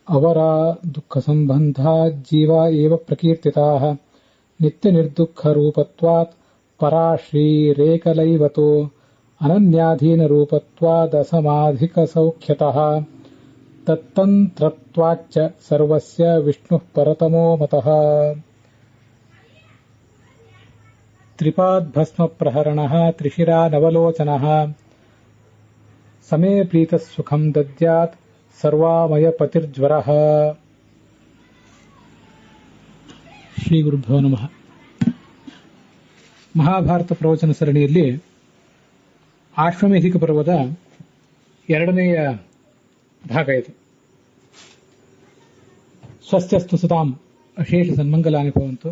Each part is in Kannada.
ಅವರಾ ದುಃಖ ಸಂಬಂಧಾ ಜೀವ ಏವ ಪ್ರಕೀರ್ತಿತಾಃ ನಿತ್ಯ ನಿರ್ದುಃಖ ರೂಪತ್ವಾತ್ ಪರಾ ಶ್ರೀರೇಕಲೈವತೋ ಅನನ್ಯಾಧೀನ ರೂಪತ್ವಾದ್ ಅಸಮಾಧಿಕ ಸೌಖ್ಯತಃ ತತ್ತಂತ್ರತ್ವಾಚ್ಚ ಸರ್ವಸ್ಯ ವಿಷ್ಣುಃ ಪರತಮೋ ಮತಃ. ತ್ರಿಪಾದ್ಭಸ್ಮ ಪ್ರಹರಣಃ ತ್ರಿಶಿರಾ ನವಲೋಚನಃ ಸಮೇ ಪ್ರೀತಃ ಸುಖಂ ದದ್ಯಾತ್ ಸರ್ವಾಮಯ ಪತಿರ್ಜ್ವರಃ. ಶ್ರೀ ಗುರುಭ್ಯೋ ನಮಃ. ಮಹಾಭಾರತ ಪ್ರವಚನ ಸರಣಿಯಲ್ಲಿ ಆಶ್ವಮೇಧಿಕ ಪರ್ವದ 2ನೇಯ ಭಾಗ ಇದು. ಸ್ವಸ್ತ್ಯಸ್ತು ಸುತಾಂ ಅಶೇಷ ಸನ್ಮಂಗಲಾನಿ ಭವಂತು.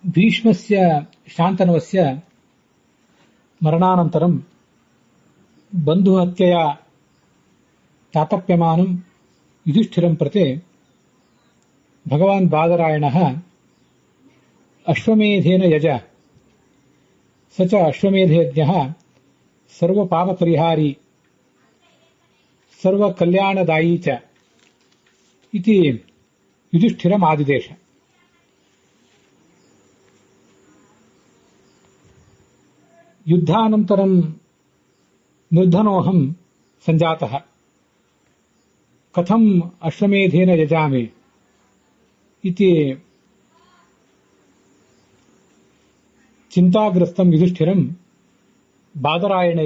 ಭೀಷ್ಮಸ್ಯ ಶಾಂತನವಸ್ಯ ಮರಣಾನಂತರಂ ಬಂಧುಹತ್ಯೆಯ ತಾತಪ್ಯಮಾನಂ ಯುಧಿಷ್ಠಿರಂ ಪ್ರತಿ ಭಗವಾನ್ ಬಾದರಾಯಣಃ ಅಶ್ವಮೇಧೇನ ಯಜ ಸ ಚ ಅಶ್ವಮೇಧಯಜ್ಞಃ ಸರ್ವಪಾಪಪರಿಹಾರಿ ಸರ್ವಕಲ್ಯಾಣದಾಯೀ ಚ ಇತಿ ಯುಧಿಷ್ಠಿರಂ ಆದಿದೇಶ. ಯುದ್ಧಾನಂತರಂ ನಿರ್ಧನೋಹಂ ಸಂಜಾತಃ ಕಥಂ ಅಶ್ವಮೇಧೇನ ಯಜಾಮಿ ಇತಿ ಚಿಂತಾಗ್ರಸ್ತಂ ಯುಧಿಷ್ಠಿರಂ ಬಾದರಾಯಣ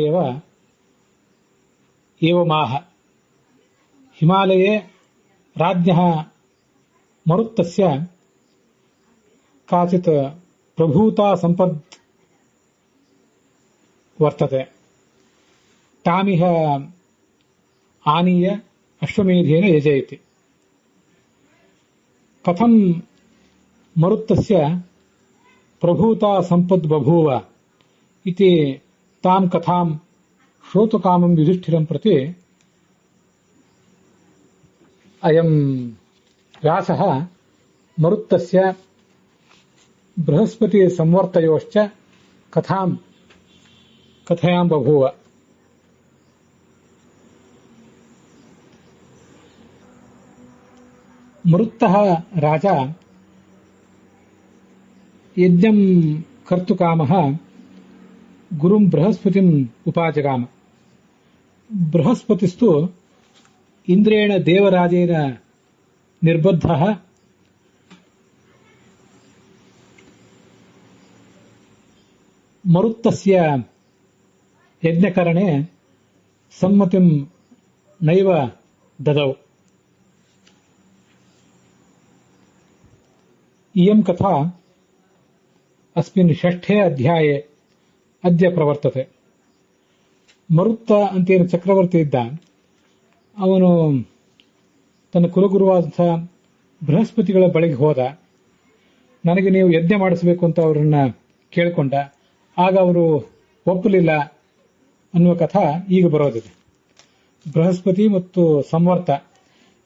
ಏವಮಾಹ. ಹಿಮಾಲಯೇ ರಾಜ್ಞಃ ಮರುತ್ತಸ್ಯ ಕಾಚಿತ್ ಪ್ರಭೂತಾ ಸಂಪದ್ ವರ್ತತೆ ತಾಮಿಹ ಆನೀಯ ಅಶ್ವಮೇಧೇನ ಯಜಯತಿ. ಕಥಂ ಮರುತ್ತಸ್ಯ ಪ್ರಭೂತಾ ಸಂಪದ್ ಬಭೂವ ಇತಿ ತಾಂ ಕಥಾಂ ಶ್ರೋತುಕಾಮಂ ಯುಧಿಷ್ಠಿರಂ ಪ್ರತಿ ಅಯಂ ವ್ಯಾಸಃ ಮರುತ್ತಸ್ಯ ಬೃಹಸ್ಪತಿ ಸಂವರ್ತಯೋಶ್ಚ ಕಥಾಂ ಕಥಯಾಂ ಬಭೂವ. ಮರುತ್ತಃ ರಾಜ ಯಜ್ಞಂ ಕರ್ತುಕಾಮಃ ಗುರುಂ ಬೃಹಸ್ಪತಿಂ ಉಪಾಜಗಾಮ. ಬೃಹಸ್ಪತಿಸ್ತು ಇಂದ್ರೇಣ ದೇವರಾಜೇನ ನಿರ್ಬದ್ಧಃ ಮರುತ್ತಸ್ಯ ಯಜ್ಞಕರಣೆ ಸಮ್ಮತಿಂ ನೈವ ದದೌ. ಇಯಂ ಕಥಾ ಅಸ್ಮಿನ್ 6ಠೇ ಅಧ್ಯಾಯೇ ಅದ್ಯ ಪ್ರವರ್ತತೆ. ಮರುತ್ತ ಅಂತೇನು ಚಕ್ರವರ್ತಿ ಇದ್ದ, ಅವನು ತನ್ನ ಕುಲಗುರುವಾದಂಥ ಬೃಹಸ್ಪತಿಗಳ ಬಳಿಗೆ ಹೋದ. ನನಗೆ ನೀವು ಯಜ್ಞ ಮಾಡಿಸಬೇಕು ಅಂತ ಅವರನ್ನ ಕೇಳಿಕೊಂಡ. ಆಗ ಅವರು ಒಪ್ಪಲಿಲ್ಲ ಅನ್ನುವ ಕಥಾ ಈಗ ಬರೋದಿದೆ. ಬೃಹಸ್ಪತಿ ಮತ್ತು ಸಂವರ್ತ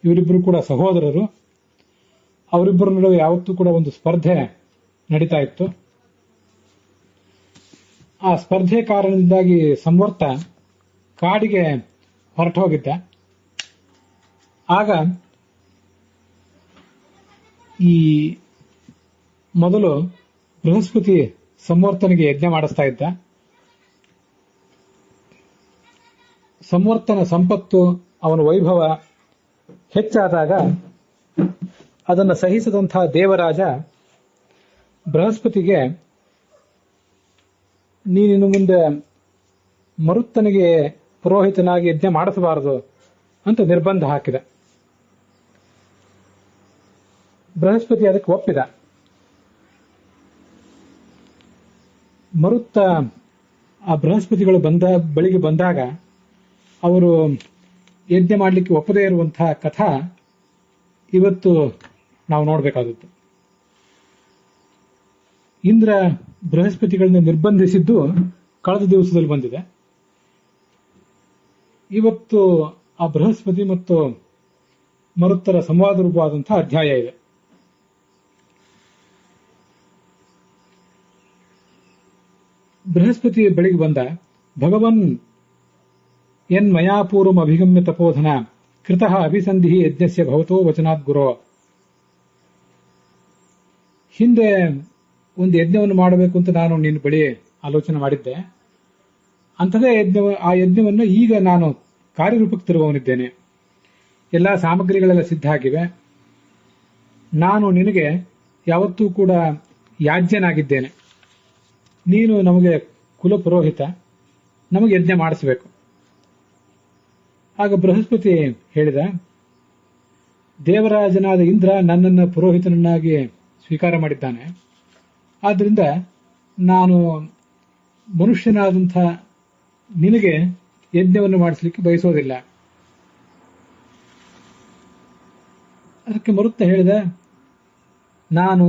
ಇವರಿಬ್ಬರು ಕೂಡ ಸಹೋದರರು. ಅವರಿಬ್ಬರ ನಡುವೆ ಯಾವತ್ತೂ ಕೂಡ ಒಂದು ಸ್ಪರ್ಧೆ ನಡೀತಾ ಇತ್ತು. ಆ ಸ್ಪರ್ಧೆ ಕಾರಣದಿಂದಾಗಿ ಸಂವರ್ತ ಕಾಡಿಗೆ ಹೊರಟು ಹೋಗಿದ್ದ. ಆಗ ಈ ಮೊದಲು ಬೃಹಸ್ಪತಿ ಸಂವರ್ತನಿಗೆ ಯಜ್ಞ ಮಾಡಿಸ್ತಾ ಇದ್ದ. ಸಂವರ್ತನ ಸಂಪತ್ತು, ಅವನ ವೈಭವ ಹೆಚ್ಚಾದಾಗ ಅದನ್ನು ಸಹಿಸದಂತಹ ದೇವರಾಜ ಬೃಹಸ್ಪತಿಗೆ ನೀನಿನ್ನು ಮುಂದೆ ಮರುತ್ತನಿಗೆ ಪುರೋಹಿತನಾಗಿ ಯಜ್ಞ ಮಾಡಿಸಬಾರದು ಅಂತ ನಿರ್ಬಂಧ ಹಾಕಿದ. ಬೃಹಸ್ಪತಿ ಅದಕ್ಕೆ ಒಪ್ಪಿದ. ಮರುತ್ತ ಆ ಬೃಹಸ್ಪತಿಗಳು ಬಳಿಗೆ ಬಂದಾಗ ಅವರು ಯಜ್ಞ ಮಾಡಲಿಕ್ಕೆ ಒಪ್ಪದೇ ಇರುವಂತಹ ಕಥಾ ಇವತ್ತು ನಾವು ನೋಡಬೇಕಾದದ್ದು. ಇಂದ್ರ ಬೃಹಸ್ಪತಿಗಳನ್ನ ನಿರ್ಬಂಧಿಸಿದ್ದು ಕಳೆದ ದಿವಸದಲ್ಲಿ ಬಂದಿದೆ. ಇವತ್ತು ಆ ಬೃಹಸ್ಪತಿ ಮತ್ತು ಮರುತ್ತರ ಸಂವಾದ ರೂಪವಾದಂತಹ ಅಧ್ಯಾಯ ಇದೆ. ಬೃಹಸ್ಪತಿ ಬೆಳಿಗ್ಗೆ ಬಂದ. ಭಗವನ್ ಎನ್ ಮಯಾಪೂರ್ವಂ ಅಭಿಗಮ್ಯ ತಪೋಧನ ಕೃತಃ ಅಭಿಸಂಧಿ ಯಜ್ಞಸ್ಯ ಭವತೋ ವಚನಾತ್ ಗುರೋ. ಹಿಂದೆ ಒಂದು ಯಜ್ಞವನ್ನು ಮಾಡಬೇಕು ಅಂತ ನಾನು ನಿನ್ನ ಬಳಿ ಆಲೋಚನೆ ಮಾಡಿದ್ದೆ. ಅಂಥದೇ ಆ ಯಜ್ಞವನ್ನು ಈಗ ನಾನು ಕಾರ್ಯರೂಪಕ್ಕೆ ತರುವವನಿದ್ದೇನೆ. ಎಲ್ಲ ಸಾಮಗ್ರಿಗಳೆಲ್ಲ ಸಿದ್ಧ ಆಗಿವೆ. ನಾನು ನಿನಗೆ ಯಾವತ್ತೂ ಕೂಡ ಯಾಜ್ಯನಾಗಿದ್ದೇನೆ. ನೀನು ನಮಗೆ ಕುಲಪುರೋಹಿತ, ನಮಗೆ ಯಜ್ಞ ಮಾಡಿಸಬೇಕು. ಆಗ ಬೃಹಸ್ಪತಿ ಹೇಳಿದ, ದೇವರಾಜನಾದ ಇಂದ್ರ ನನ್ನನ್ನು ಪುರೋಹಿತನನ್ನಾಗಿ ಸ್ವೀಕಾರ ಮಾಡಿದ್ದಾನೆ. ಆದ್ದರಿಂದ ನಾನು ಮನುಷ್ಯನಾದಂಥ ನಿನಗೆ ಯಜ್ಞವನ್ನು ಮಾಡಿಸಲಿಕ್ಕೆ ಬಯಸೋದಿಲ್ಲ. ಅದಕ್ಕೆ ಮರುತ್ತ ಹೇಳಿದ, ನಾನು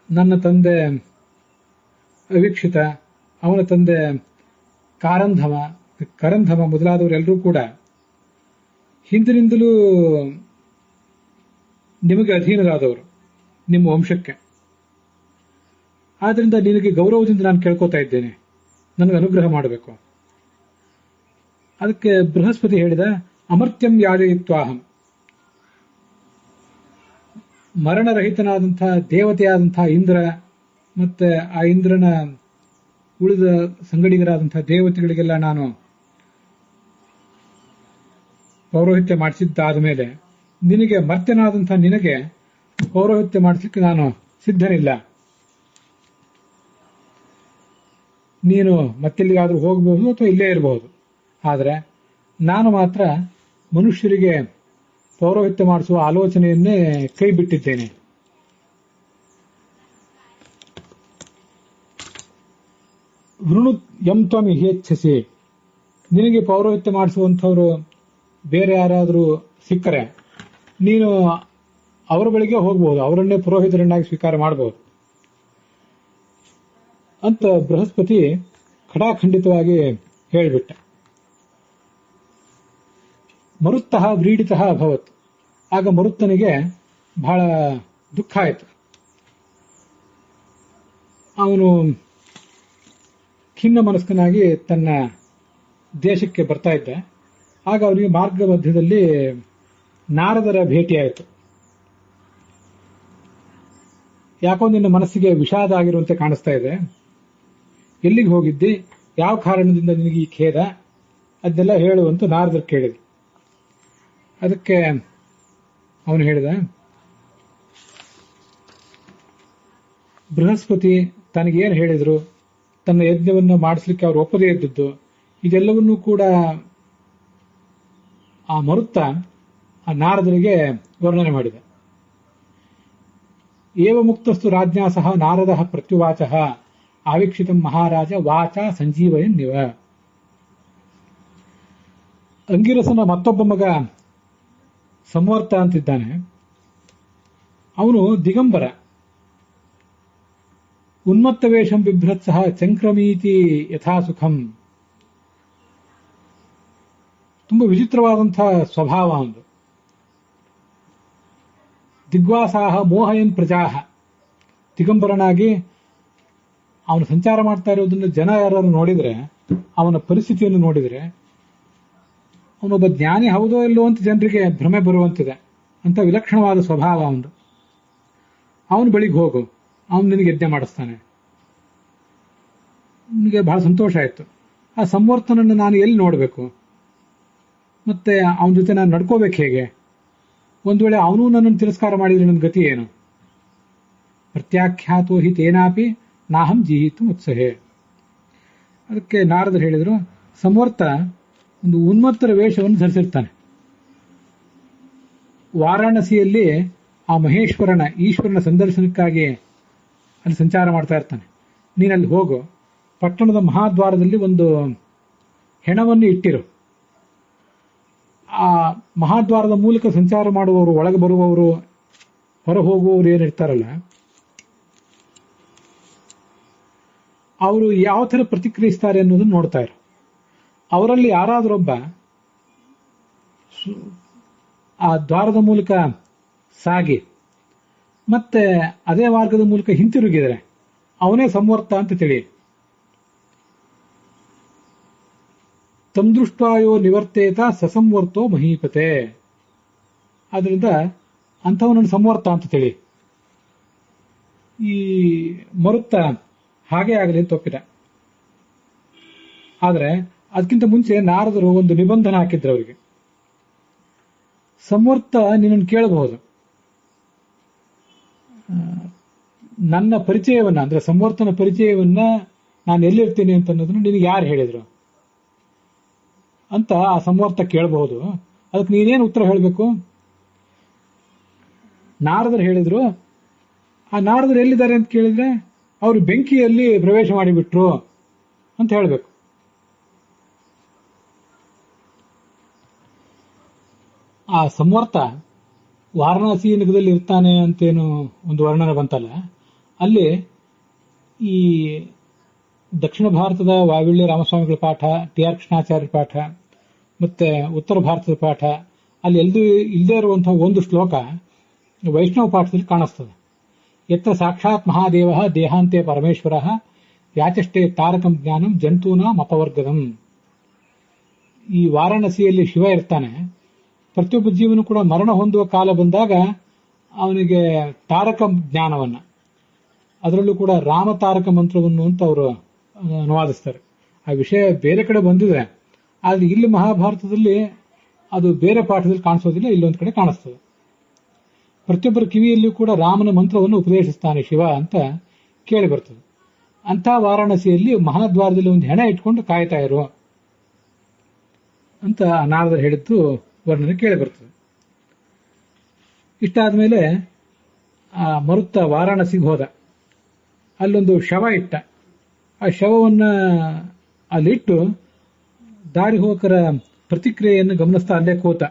ನನ್ನ ತಂದೆ ಅವಿಕ್ಷಿತ, ಅವನ ತಂದೆ ಕರಂಧಮ ಮೊದಲಾದವರೆಲ್ಲರೂ ಕೂಡ ಹಿಂದಿನಿಂದಲೂ ನಿಮಗೆ ಅಧೀನರಾದವರು, ನಿಮ್ಮ ವಂಶಕ್ಕೆ. ಆದ್ರಿಂದ ನಿನಗೆ ಗೌರವದಿಂದ ನಾನು ಕೇಳ್ಕೊತಾ ಇದ್ದೇನೆ, ನನಗೆ ಅನುಗ್ರಹ ಮಾಡಬೇಕು. ಅದಕ್ಕೆ ಬೃಹಸ್ಪತಿ ಹೇಳಿದ, ಅಮರ್ತ್ಯಂ ಯಾಜಯಿತ್ವಾಹಂ, ಮರಣರಹಿತನಾದಂತಹ ದೇವತೆಯಾದಂತಹ ಇಂದ್ರ ಮತ್ತೆ ಆ ಇಂದ್ರನ ಉಳಿದ ಸಂಗಡಿಗರಾದಂತಹ ದೇವತೆಗಳಿಗೆಲ್ಲ ನಾನು ಪೌರೋಹಿತ್ಯ ಮಾಡಿಸಿದ್ದಾದ ಮೇಲೆ ನಿನಗೆ ಮರ್ತ್ಯನಾದಂತಹ ನಿನಗೆ ಪೌರೋಹಿತ್ಯ ಮಾಡಿಸಲಿಕ್ಕೆ ನಾನು ಸಿದ್ಧನಿಲ್ಲ. ನೀನು ಮತ್ತೆಲ್ಲಿಗಾದ್ರೂ ಹೋಗಬಹುದು ಅಥವಾ ಇಲ್ಲೇ ಇರಬಹುದು. ಆದರೆ ನಾನು ಮಾತ್ರ ಮನುಷ್ಯರಿಗೆ ಪೌರೋಹಿತ್ಯ ಮಾಡಿಸುವ ಆಲೋಚನೆಯನ್ನೇ ಕೈ ಬಿಟ್ಟಿದ್ದೇನೆ. ವೃಣು ಯಂ ತ್ವಂ ಇಹೇಚ್ಛಸಿ, ನಿನಗೆ ಪೌರೋಹಿತ್ಯ ಮಾಡಿಸುವಂಥವ್ರು ಬೇರೆ ಯಾರಾದರೂ ಸಿಕ್ಕರೆ ನೀನು ಅವರ ಬಳಿಗೆ ಹೋಗಬಹುದು, ಅವರನ್ನೇ ಪುರೋಹಿತರನ್ನಾಗಿ ಸ್ವೀಕಾರ ಮಾಡಬಹುದು ಅಂತ ಬೃಹಸ್ಪತಿ ಖಡಾಖಂಡಿತವಾಗಿ ಹೇಳಿಬಿಟ್ಟ. ಮರುತ್ತಃ ವ್ರೀಡಿತಃ ಅಭವತ್. ಆಗ ಮರುತ್ತನಿಗೆ ಬಹಳ ದುಃಖ ಆಯಿತು. ಅವನು ಖಿನ್ನ ಮನಸ್ಕನಾಗಿ ತನ್ನ ದೇಶಕ್ಕೆ ಬರ್ತಾ ಇದ್ದ. ಆಗ ಅವನಿಗೆ ಮಾರ್ಗ ಮಧ್ಯದಲ್ಲಿ ನಾರದರ ಭೇಟಿಯಾಯಿತು. ಯಾಕೋ ನಿನ್ನ ಮನಸ್ಸಿಗೆ ವಿಷಾದ ಆಗಿರುವಂತೆ ಕಾಣಿಸ್ತಾ ಇದೆ, ಎಲ್ಲಿಗೆ ಹೋಗಿದ್ದಿ, ಯಾವ ಕಾರಣದಿಂದ ನಿನಗೆ ಈ ಖೇದ, ಅದೆಲ್ಲ ಹೇಳುವಂತ ನಾರದರು ಕೇಳಿದ್ರು. ಅದಕ್ಕೆ ಅವನು ಹೇಳಿದ, ಬೃಹಸ್ಪತಿ ತನಗೇನು ಹೇಳಿದ್ರು, ತನ್ನ ಯಜ್ಞವನ್ನು ಮಾಡಿಸ್ಲಿಕ್ಕೆ ಅವರು ಒಪ್ಪದೇ ಇದ್ದದ್ದು, ಇದೆಲ್ಲವನ್ನೂ ಕೂಡ ಆ ಮರುತ್ತ ಆ ನಾರದರಿಗೆ ವರ್ಣನೆ ಮಾಡಿದ. ಏವ ಮುಕ್ತಸ್ತು ರಾಜ್ಞಾ ಸಹ ನಾರದ ಪ್ರತ್ಯುವಾಚ ಆವೀಕ್ಷಿತ ಮಹಾರಾಜ ವಾಚ ಸಂಜೀವಯನ್ನಿವ. ಅಂಗಿರಸನ ಮತ್ತೊಬ್ಬ ಮಗ ಸಂವರ್ತ ಅಂತಿದ್ದಾನೆ. ಅವನು ದಿಗಂಬರ. ಉನ್ಮತ್ತ ವೇಷಂ ಬಿಭ್ರತ್ ಸಹ ಚಂಕ್ರಮೀತಿ ಯಥಾಸುಖಂ. ತುಂಬಾ ವಿಚಿತ್ರವಾದಂತಹ ಸ್ವಭಾವ ಒಂದು. ದಿಗ್ವಾಸಾಹ ಮೋಹಯನ್ ಪ್ರಜಾಹ. ದಿಗಂಬರನಾಗಿ ಅವನು ಸಂಚಾರ ಮಾಡ್ತಾ ಇರೋದನ್ನು ಜನ ಯಾರು ನೋಡಿದ್ರೆ, ಅವನ ಪರಿಸ್ಥಿತಿಯನ್ನು ನೋಡಿದ್ರೆ, ಅವನೊಬ್ಬ ಜ್ಞಾನಿ ಹೌದೋ ಇಲ್ಲೋ ಅಂತ ಜನರಿಗೆ ಭ್ರಮೆ ಬರುವಂತಿದೆ. ಅಂತ ವಿಲಕ್ಷಣವಾದ ಸ್ವಭಾವ ಅವನು. ಅವನ ಬಳಿಗೆ ಹೋಗು, ಅವನು ನಿನಗೆ ಯಜ್ಞ ಮಾಡಿಸ್ತಾನೆ. ನಿನಗೆ ಬಹಳ ಸಂತೋಷ ಆಯಿತು. ಆ ಸಂವರ್ತನನ್ನು ನಾನು ಎಲ್ಲಿ ನೋಡಬೇಕು, ಮತ್ತೆ ಅವನ ಜೊತೆ ನಾನು ನಡ್ಕೋಬೇಕು ಹೇಗೆ? ಒಂದು ವೇಳೆ ಅವನು ನನ್ನನ್ನು ತಿರಸ್ಕಾರ ಮಾಡಿದ್ರೆ ನನ್ನ ಗತಿ ಏನು? ಪ್ರತ್ಯಾಖ್ಯಾತೋ ಹಿ ತೇನಾಪಿ ನಾಹಂ ಜೀಹಿತು ಉತ್ಸಹೆ. ಅದಕ್ಕೆ ನಾರದರು ಹೇಳಿದರು, ಸಂವರ್ತ ಒಂದು ಉನ್ಮತ್ತರ ವೇಷವನ್ನು ಧರಿಸಿರ್ತಾನೆ. ವಾರಾಣಸಿಯಲ್ಲಿ ಆ ಮಹೇಶ್ವರನ ಈಶ್ವರನ ಸಂದರ್ಶನಕ್ಕಾಗಿ ಅಲ್ಲಿ ಸಂಚಾರ ಮಾಡ್ತಾ ಇರ್ತಾನೆ. ನೀನಲ್ಲಿ ಹೋಗು, ಪಟ್ಟಣದ ಮಹಾದ್ವಾರದಲ್ಲಿ ಒಂದು ಹೆಣವನ್ನು ಇಟ್ಟಿರು. ಆ ಮಹಾದ್ವಾರದ ಮೂಲಕ ಸಂಚಾರ ಮಾಡುವವರು, ಒಳಗೆ ಬರುವವರು, ಹೊರ ಹೋಗುವವರು ಏನಿರ್ತಾರಲ್ಲ, ಅವರು ಯಾವ ಥರ ಪ್ರತಿಕ್ರಿಯಿಸ್ತಾರೆ ಅನ್ನೋದನ್ನು ನೋಡ್ತಾ ಇರು. ಅವರಲ್ಲಿ ಯಾರಾದರೊಬ್ಬ ಆ ದ್ವಾರದ ಮೂಲಕ ಸಾಗಿ ಮತ್ತೆ ಅದೇ ಮಾರ್ಗದ ಮೂಲಕ ಹಿಂತಿರುಗಿದರೆ ಅವನೇ ಸಂವರ್ತ ಅಂತ ತಿಳಿ. ತಮ್ ದೃಷ್ಟಾಯೋ ನಿವರ್ತೇತ ಸಸಂವರ್ತೋ ಮಹೀಪತೆ. ಆದ್ರಿಂದ ಅಂಥವನನ್ನು ಸಂವರ್ತ ಅಂತ ತಿಳಿ. ಈ ಮರುತ್ತ ಹಾಗೆ ಆಗಲಿ ಅಂತ ಒಪ್ಪಿದ. ಆದ್ರೆ ಅದಕ್ಕಿಂತ ಮುಂಚೆ ನಾರದರು ಒಂದು ನಿಬಂಧನ ಹಾಕಿದ್ರು ಅವರಿಗೆ. ಸಂವರ್ತ ನಿನ್ನನ್ನು ಕೇಳಬಹುದು, ನನ್ನ ಪರಿಚಯವನ್ನ ಅಂದ್ರೆ ಸಂವರ್ತನ ಪರಿಚಯವನ್ನ ನಾನು ಎಲ್ಲಿರ್ತೀನಿ ಅಂತ ಅನ್ನೋದನ್ನ ನಿನಗೆ ಯಾರು ಹೇಳಿದ್ರು ಅಂತ ಆ ಸಂವರ್ತ ಕೇಳಬಹುದು. ಅದಕ್ಕೆ ನೀನೇನು ಉತ್ತರ ಹೇಳಬೇಕು? ನಾರದರು ಹೇಳಿದ್ರು. ಆ ನಾರದರು ಎಲ್ಲಿದ್ದಾರೆ ಅಂತ ಕೇಳಿದ್ರೆ ಅವರು ಬೆಂಕಿಯಲ್ಲಿ ಪ್ರವೇಶ ಮಾಡಿಬಿಟ್ರು ಅಂತ ಹೇಳಬೇಕು. ಆ ಸಂವರ್ತ ವಾರಣಾಸಿ ನಗರದಲ್ಲಿ ಇರ್ತಾನೆ ಅಂತೇನು ಒಂದು ವರ್ಣನೆ ಬಂತಲ್ಲ, ಅಲ್ಲಿ ಈ ದಕ್ಷಿಣ ಭಾರತದ ವಾವಿಳ್ಯ ರಾಮಸ್ವಾಮಿಗಳ ಪಾಠ, ಟಿ ಆರ್ ಕೃಷ್ಣಾಚಾರ್ಯ ಪಾಠ, ಮತ್ತೆ ಉತ್ತರ ಭಾರತದ ಪಾಠ, ಅಲ್ಲಿ ಇಲ್ಲದೆ ಇರುವಂತಹ ಒಂದು ಶ್ಲೋಕ ವೈಷ್ಣವ ಪಾಠದಲ್ಲಿ ಕಾಣಿಸ್ತದೆ. ಯತ್ರ ಸಾಕ್ಷಾತ್ ಮಹಾದೇವ ದೇಹಾಂತೆ ಪರಮೇಶ್ವರ ಯಾಚಷ್ಟೇ ತಾರಕಂ ಜ್ಞಾನಂ ಜಂತೂನಾಂ ಅಪವರ್ಗದಂ. ಈ ವಾರಾಣಸಿಯಲ್ಲಿ ಶಿವ ಇರ್ತಾನೆ. ಪ್ರತಿಯೊಬ್ಬ ಜೀವನು ಕೂಡ ಮರಣ ಹೊಂದುವ ಕಾಲ ಬಂದಾಗ ಅವನಿಗೆ ತಾರಕ ಜ್ಞಾನವನ್ನ, ಅದರಲ್ಲೂ ಕೂಡ ರಾಮ ತಾರಕ ಮಂತ್ರವನ್ನು ಅಂತ ಅವರು ಅನುವಾದಿಸ್ತಾರೆ. ಆ ವಿಷಯ ಬೇರೆ ಕಡೆ ಬಂದಿದೆ, ಆದ್ರೆ ಇಲ್ಲಿ ಮಹಾಭಾರತದಲ್ಲಿ ಅದು ಬೇರೆ ಪಾಠದಲ್ಲಿ ಕಾಣಿಸೋದಿಲ್ಲ, ಇಲ್ಲೊಂದು ಕಡೆ ಕಾಣಿಸ್ತದೆ. ಪ್ರತಿಯೊಬ್ಬರ ಕಿವಿಯಲ್ಲಿಯೂ ಕೂಡ ರಾಮನ ಮಂತ್ರವನ್ನು ಉಪದೇಶಿಸ್ತಾನೆ ಶಿವ ಅಂತ ಕೇಳಿ ಬರ್ತದೆ. ಅಂತ ವಾರಾಣಸಿಯಲ್ಲಿ ಮಹಾದ್ವಾರದಲ್ಲಿ ಒಂದು ಹೆಣ ಇಟ್ಕೊಂಡು ಕಾಯ್ತಾ ಇರು ಅಂತ ನಾರದರು ಹೇಳಿದ್ದು ವರ್ಣನೆ ಕೇಳಿ ಬರ್ತದೆ. ಇಷ್ಟಾದ್ಮೇಲೆ ಆ ಮರುತ್ತ ವಾರಾಣಸಿಗೆ ಹೋದ. ಅಲ್ಲೊಂದು ಶವ ಇಟ್ಟ. ಆ ಶವವನ್ನ ಅಲ್ಲಿಟ್ಟು ದಾರಿ ಹೋಕರ ಪ್ರತಿಕ್ರಿಯೆಯನ್ನು ಗಮನಿಸ್ತಾ ಅಲ್ಲೇ ಕೂತ.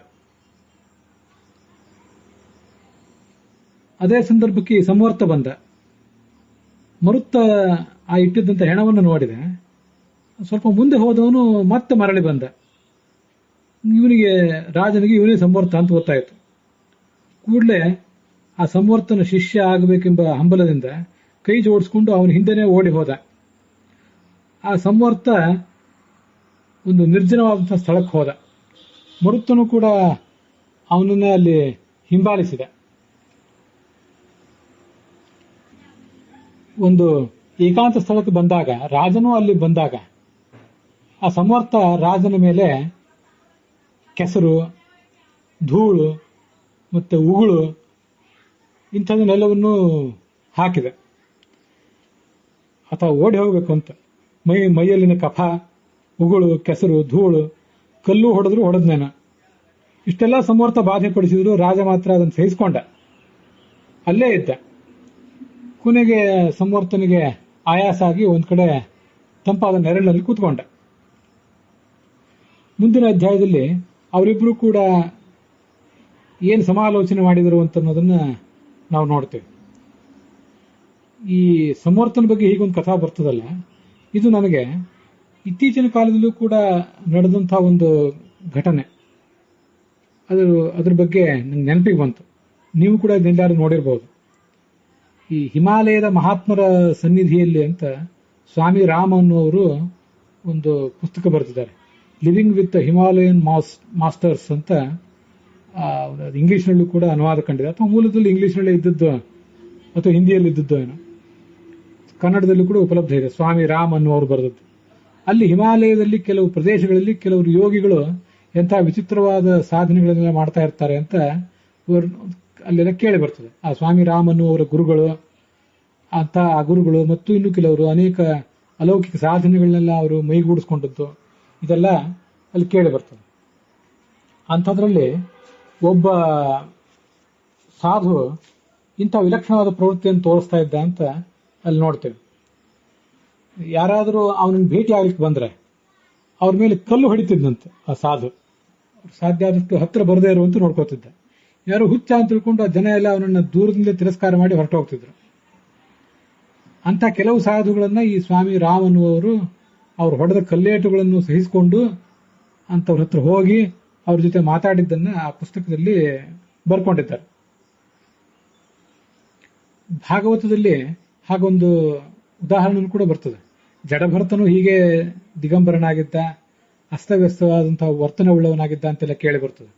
ಅದೇ ಸಂದರ್ಭಕ್ಕೆ ಸಂವರ್ತ ಬಂದ. ಮರುತ್ತ ಆ ಇಟ್ಟಿದ್ದಂತ ಹೆಣವನ್ನು ನೋಡಿದ. ಸ್ವಲ್ಪ ಮುಂದೆ ಹೋದವನು ಮತ್ತೆ ಮರಳಿ ಬಂದ. ಇವನಿಗೆ ರಾಜನಿಗೆ ಇವನೇ ಸಂವರ್ತ ಅಂತ ಗೊತ್ತಾಯಿತು. ಕೂಡಲೇ ಆ ಸಂವರ್ತನ ಶಿಷ್ಯ ಆಗಬೇಕೆಂಬ ಹಂಬಲದಿಂದ ಕೈ ಜೋಡಿಸ್ಕೊಂಡು ಅವನ ಹಿಂದೆನೇ ಓಡಿ ಹೋದ. ಆ ಸಂವರ್ತ ಒಂದು ನಿರ್ಜನವಾದಂತಹ ಸ್ಥಳಕ್ಕೆ ಹೋದ. ಮರುತ್ತನು ಕೂಡ ಅವನನ್ನೇ ಅಲ್ಲಿ ಹಿಂಬಾಲಿಸಿದ. ಒಂದು ಏಕಾಂತ ಸ್ಥಳಕ್ಕೆ ಬಂದಾಗ, ರಾಜನೂ ಅಲ್ಲಿ ಬಂದಾಗ, ಆ ಸಂವರ್ತ ರಾಜನ ಮೇಲೆ ಕೆಸರು, ಧೂಳು ಮತ್ತೆ ಉಗುಳು ಇಂಥದನ್ನೆಲ್ಲವನ್ನೂ ಹಾಕಿದೆ. ಅಥವಾ ಓಡಿ ಹೋಗಬೇಕು ಅಂತ ಮೈಯಲ್ಲಿನ ಕಫ, ಉಗುಳು, ಕೆಸರು, ಧೂಳು, ಕಲ್ಲು ಹೊಡೆದ್ರು ಹೊಡೆದ್ನೇನ. ಇಷ್ಟೆಲ್ಲ ಸಂವರ್ತ ಬಾಧೆ ಪಡಿಸಿದ್ರು. ರಾಜ ಮಾತ್ರ ಅದನ್ನು ಸಹಿಸಿಕೊಂಡ, ಅಲ್ಲೇ ಇದ್ದ. ಕೊನೆಗೆ ಸಂವರ್ತನಿಗೆ ಆಯಾಸ ಆಗಿ ಒಂದ್ ಕಡೆ ತಂಪಾದ ನೆರಳಿನಲ್ಲಿ ಕೂತ್ಕೊಂಡ. ಮುಂದಿನ ಅಧ್ಯಾಯದಲ್ಲಿ ಅವರಿಬ್ರು ಕೂಡ ಏನು ಸಮಾಲೋಚನೆ ಮಾಡಿದರು ಅಂತ ಅನ್ನೋದನ್ನ ನಾವು ನೋಡ್ತೇವೆ. ಈ ಸಂವರ್ತನ ಬಗ್ಗೆ ಹೀಗೊಂದು ಕಥಾ ಬರ್ತದಲ್ಲ, ಇದು ನನಗೆ ಇತ್ತೀಚಿನ ಕಾಲದಲ್ಲೂ ಕೂಡ ನಡೆದಂತಹ ಒಂದು ಘಟನೆ. ಅದ್ರ ಬಗ್ಗೆ ನಂಗೆ ನೆನಪಿಗೆ ಬಂತು. ನೀವು ಕೂಡ ಇದನ್ನೆಲ್ಲರೂ ನೋಡಿರ್ಬೋದು. ಈ ಹಿಮಾಲಯದ ಮಹಾತ್ಮರ ಸನ್ನಿಧಿಯಲ್ಲಿ ಅಂತ ಸ್ವಾಮಿ ರಾಮ್ ಅನ್ನುವರು ಒಂದು ಪುಸ್ತಕ ಬರೆದಿದ್ದಾರೆ, ಲಿವಿಂಗ್ ವಿತ್ ಹಿಮಾಲಯನ್ ಮಾಸ್ಟರ್ಸ್ ಅಂತ. ಇಂಗ್ಲಿಷ್ನಲ್ಲೂ ಕೂಡ ಅನುವಾದ ಕಂಡಿದೆ, ಅಥವಾ ಮೂಲದಲ್ಲಿ ಇಂಗ್ಲಿಷ್ನಲ್ಲೇ ಇದ್ದದ್ದು ಅಥವಾ ಹಿಂದಿಯಲ್ಲಿ ಇದ್ದದ್ದು ಏನೋ. ಕನ್ನಡದಲ್ಲೂ ಕೂಡ ಉಪಲಬ್ಧ ಇದೆ. ಸ್ವಾಮಿ ರಾಮ್ ಅನ್ನುವರು ಬರೆದದ್ದು. ಅಲ್ಲಿ ಹಿಮಾಲಯದಲ್ಲಿ ಕೆಲವು ಪ್ರದೇಶಗಳಲ್ಲಿ ಕೆಲವರು ಯೋಗಿಗಳು ಎಂಥ ವಿಚಿತ್ರವಾದ ಸಾಧನೆಗಳನ್ನೆಲ್ಲ ಮಾಡ್ತಾ ಇರ್ತಾರೆ ಅಂತ ಅಲ್ಲೆಲ್ಲ ಕೇಳಿ ಬರ್ತದೆ. ಆ ಸ್ವಾಮಿ ರಾಮ್ ಅನ್ನುವರ ಗುರುಗಳು ಅಂತ, ಆ ಗುರುಗಳು ಮತ್ತು ಇನ್ನು ಕೆಲವರು ಅನೇಕ ಅಲೌಕಿಕ ಸಾಧನೆಗಳನ್ನೆಲ್ಲ ಅವರು ಮೈಗೂಡಿಸ್ಕೊಂಡದ್ದು, ಇದೆಲ್ಲ ಅಲ್ಲಿ ಕೇಳಿ ಬರ್ತದೆ. ಅಂಥದ್ರಲ್ಲಿ ಒಬ್ಬ ಸಾಧು ಇಂಥ ವಿಲಕ್ಷಣವಾದ ಪ್ರವೃತ್ತಿಯನ್ನು ತೋರಿಸ್ತಾ ಇದ್ದ ಅಂತ ಅಲ್ಲಿ ನೋಡ್ತೇವೆ. ಯಾರಾದರೂ ಅವನನ್ನು ಭೇಟಿ ಆಗ್ಲಿಕ್ಕೆ ಬಂದ್ರೆ ಅವ್ರ ಮೇಲೆ ಕಲ್ಲು ಹೊಡಿತಿದ್ದಂತೆ ಆ ಸಾಧು. ಸಾಧ್ಯ ಆದಷ್ಟು ಹತ್ರ ಬರದೇ ಇರುವಂತ ನೋಡ್ಕೋತಿದ್ದ. ಯಾರು ಹುಚ್ಚ ಅಂತ ತಿಳ್ಕೊಂಡು ಆ ಜನ ಎಲ್ಲ ಅವನನ್ನು ದೂರದಿಂದ ತಿರಸ್ಕಾರ ಮಾಡಿ ಹೊರಟು ಹೋಗ್ತಿದ್ರು. ಅಂತ ಕೆಲವು ಸಾಧುಗಳನ್ನ ಈ ಸ್ವಾಮಿ ರಾಮ್ ಅನ್ನುವರು ಅವ್ರು ಹೊಡೆದ ಕಲ್ಲೇಟುಗಳನ್ನು ಸಹಿಸಿಕೊಂಡು ಅಂತವ್ರ ಹತ್ರ ಹೋಗಿ ಅವ್ರ ಜೊತೆ ಮಾತಾಡಿದ್ದನ್ನ ಆ ಪುಸ್ತಕದಲ್ಲಿ ಬರ್ಕೊಂಡಿದ್ದಾರೆ. ಭಾಗವತದಲ್ಲಿ ಹಾಗೊಂದು ಉದಾಹರಣೆ ಕೂಡ ಬರ್ತದೆ. ಜಡಭರತನು ಹೀಗೆ ದಿಗಂಬರನಾಗಿದ್ದ. ಅಸ್ತವ್ಯಸ್ತವಾದಂತಹ ವರ್ತನೆ ಉಳ್ಳವನಾಗಿದ್ದ ಅಂತೆಲ್ಲ ಕೇಳಿ ಬರ್ತದೆ.